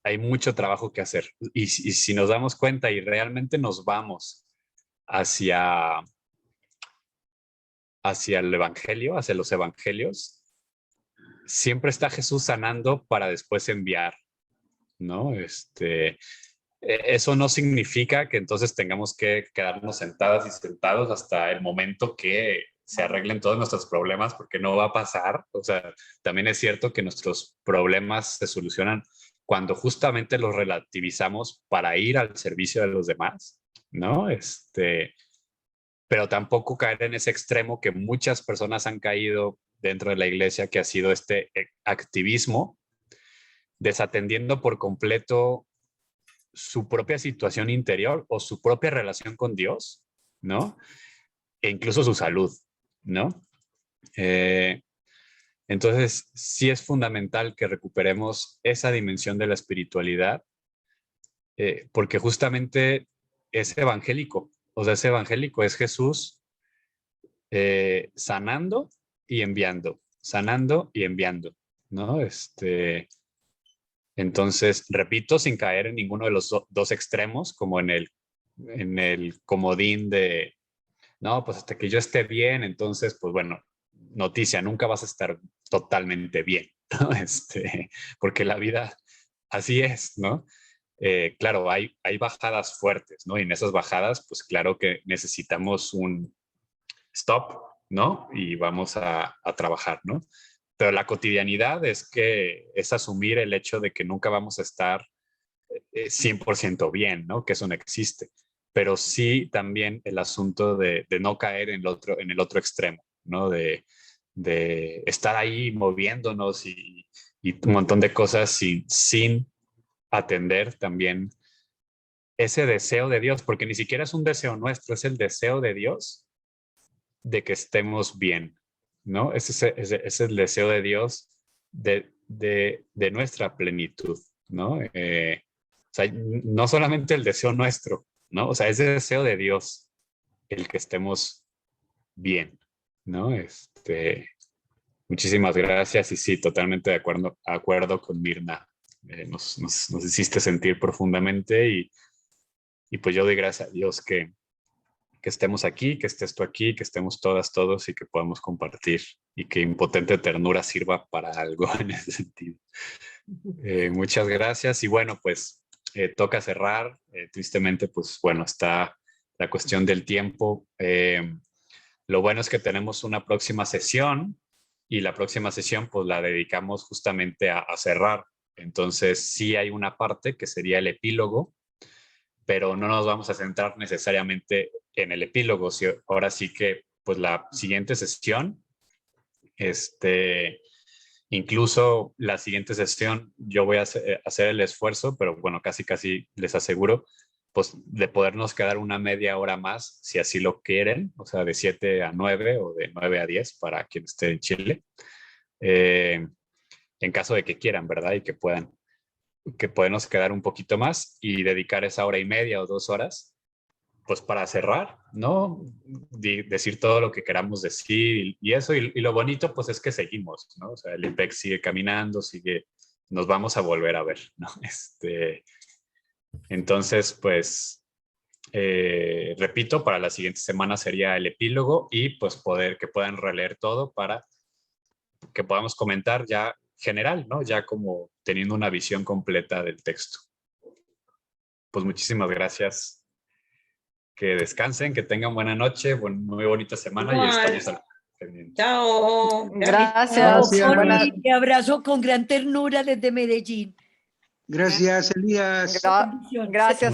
A: hay mucho trabajo que hacer. Y si nos damos cuenta y realmente nos vamos hacia el evangelio, hacia los evangelios, siempre está Jesús sanando para después enviar, ¿no? Eso no significa que entonces tengamos que quedarnos sentadas y sentados hasta el momento que se arreglen todos nuestros problemas, porque no va a pasar. O sea, también es cierto que nuestros problemas se solucionan cuando justamente los relativizamos para ir al servicio de los demás, ¿no? Pero tampoco caer en ese extremo que muchas personas han caído dentro de la iglesia, que ha sido este activismo, desatendiendo por completo su propia situación interior o su propia relación con Dios, ¿no? E incluso su salud, ¿no? Entonces, sí es fundamental que recuperemos esa dimensión de la espiritualidad, porque justamente es evangélico. O sea, ese evangélico es Jesús sanando y enviando, ¿no? Entonces, repito, sin caer en ninguno de los dos extremos, como en el comodín de, no, pues hasta que yo esté bien, entonces, pues bueno, noticia, nunca vas a estar totalmente bien, ¿no? Porque la vida así es, ¿no? Claro, hay bajadas fuertes, ¿no? Y en esas bajadas, pues claro que necesitamos un stop, ¿no? Y vamos a trabajar, ¿no? Pero la cotidianidad es asumir el hecho de que nunca vamos a estar 100% bien, ¿no? Que eso no existe. Pero sí también el asunto de no caer en el otro extremo, ¿no? De estar ahí moviéndonos y un montón de cosas sin atender también ese deseo de Dios, porque ni siquiera es un deseo nuestro, es el deseo de Dios de que estemos bien, ¿no? Ese es el deseo de Dios de nuestra plenitud, ¿no? O sea, no solamente el deseo nuestro, ¿no? O sea, es el deseo de Dios el que estemos bien, ¿no? Muchísimas gracias y sí, totalmente de acuerdo con Mirna. Nos hiciste sentir profundamente y pues yo doy gracias a Dios que estemos aquí, que estés tú aquí, que estemos todos y que podamos compartir y que Impotente Ternura sirva para algo en ese sentido. Muchas gracias y bueno, pues toca cerrar. Tristemente, pues bueno, está la cuestión del tiempo. Lo bueno es que tenemos una próxima sesión y la próxima sesión pues la dedicamos justamente a cerrar. Entonces sí hay una parte que sería el epílogo, pero no nos vamos a centrar necesariamente en el epílogo. Ahora sí que, pues la siguiente sesión, incluso la siguiente sesión, yo voy a hacer el esfuerzo, pero bueno, casi les aseguro, pues de podernos quedar una media hora más, si así lo quieren, o sea, de 7 a 9 o de 9 a 10 para quien esté en Chile, en caso de que quieran, ¿verdad? Y que puedan. Que podemos quedar un poquito más y dedicar esa hora y media o 2 horas, pues para cerrar, ¿no? Decir todo lo que queramos decir y eso, y lo bonito pues es que seguimos, ¿no? O sea, el IPEC sigue caminando, nos vamos a volver a ver, ¿no? Entonces, pues, repito, para la siguiente semana sería el epílogo y pues que puedan releer todo para que podamos comentar ya general, ¿no? Ya como teniendo una visión completa del texto. Pues muchísimas gracias. Que descansen, que tengan buena noche, muy bonita semana y estamos al pendiente.
G: Chao.
J: Gracias.
F: Te abrazo con gran ternura desde Medellín.
J: Gracias, Elías.
F: Bendiciones.
J: Gracias.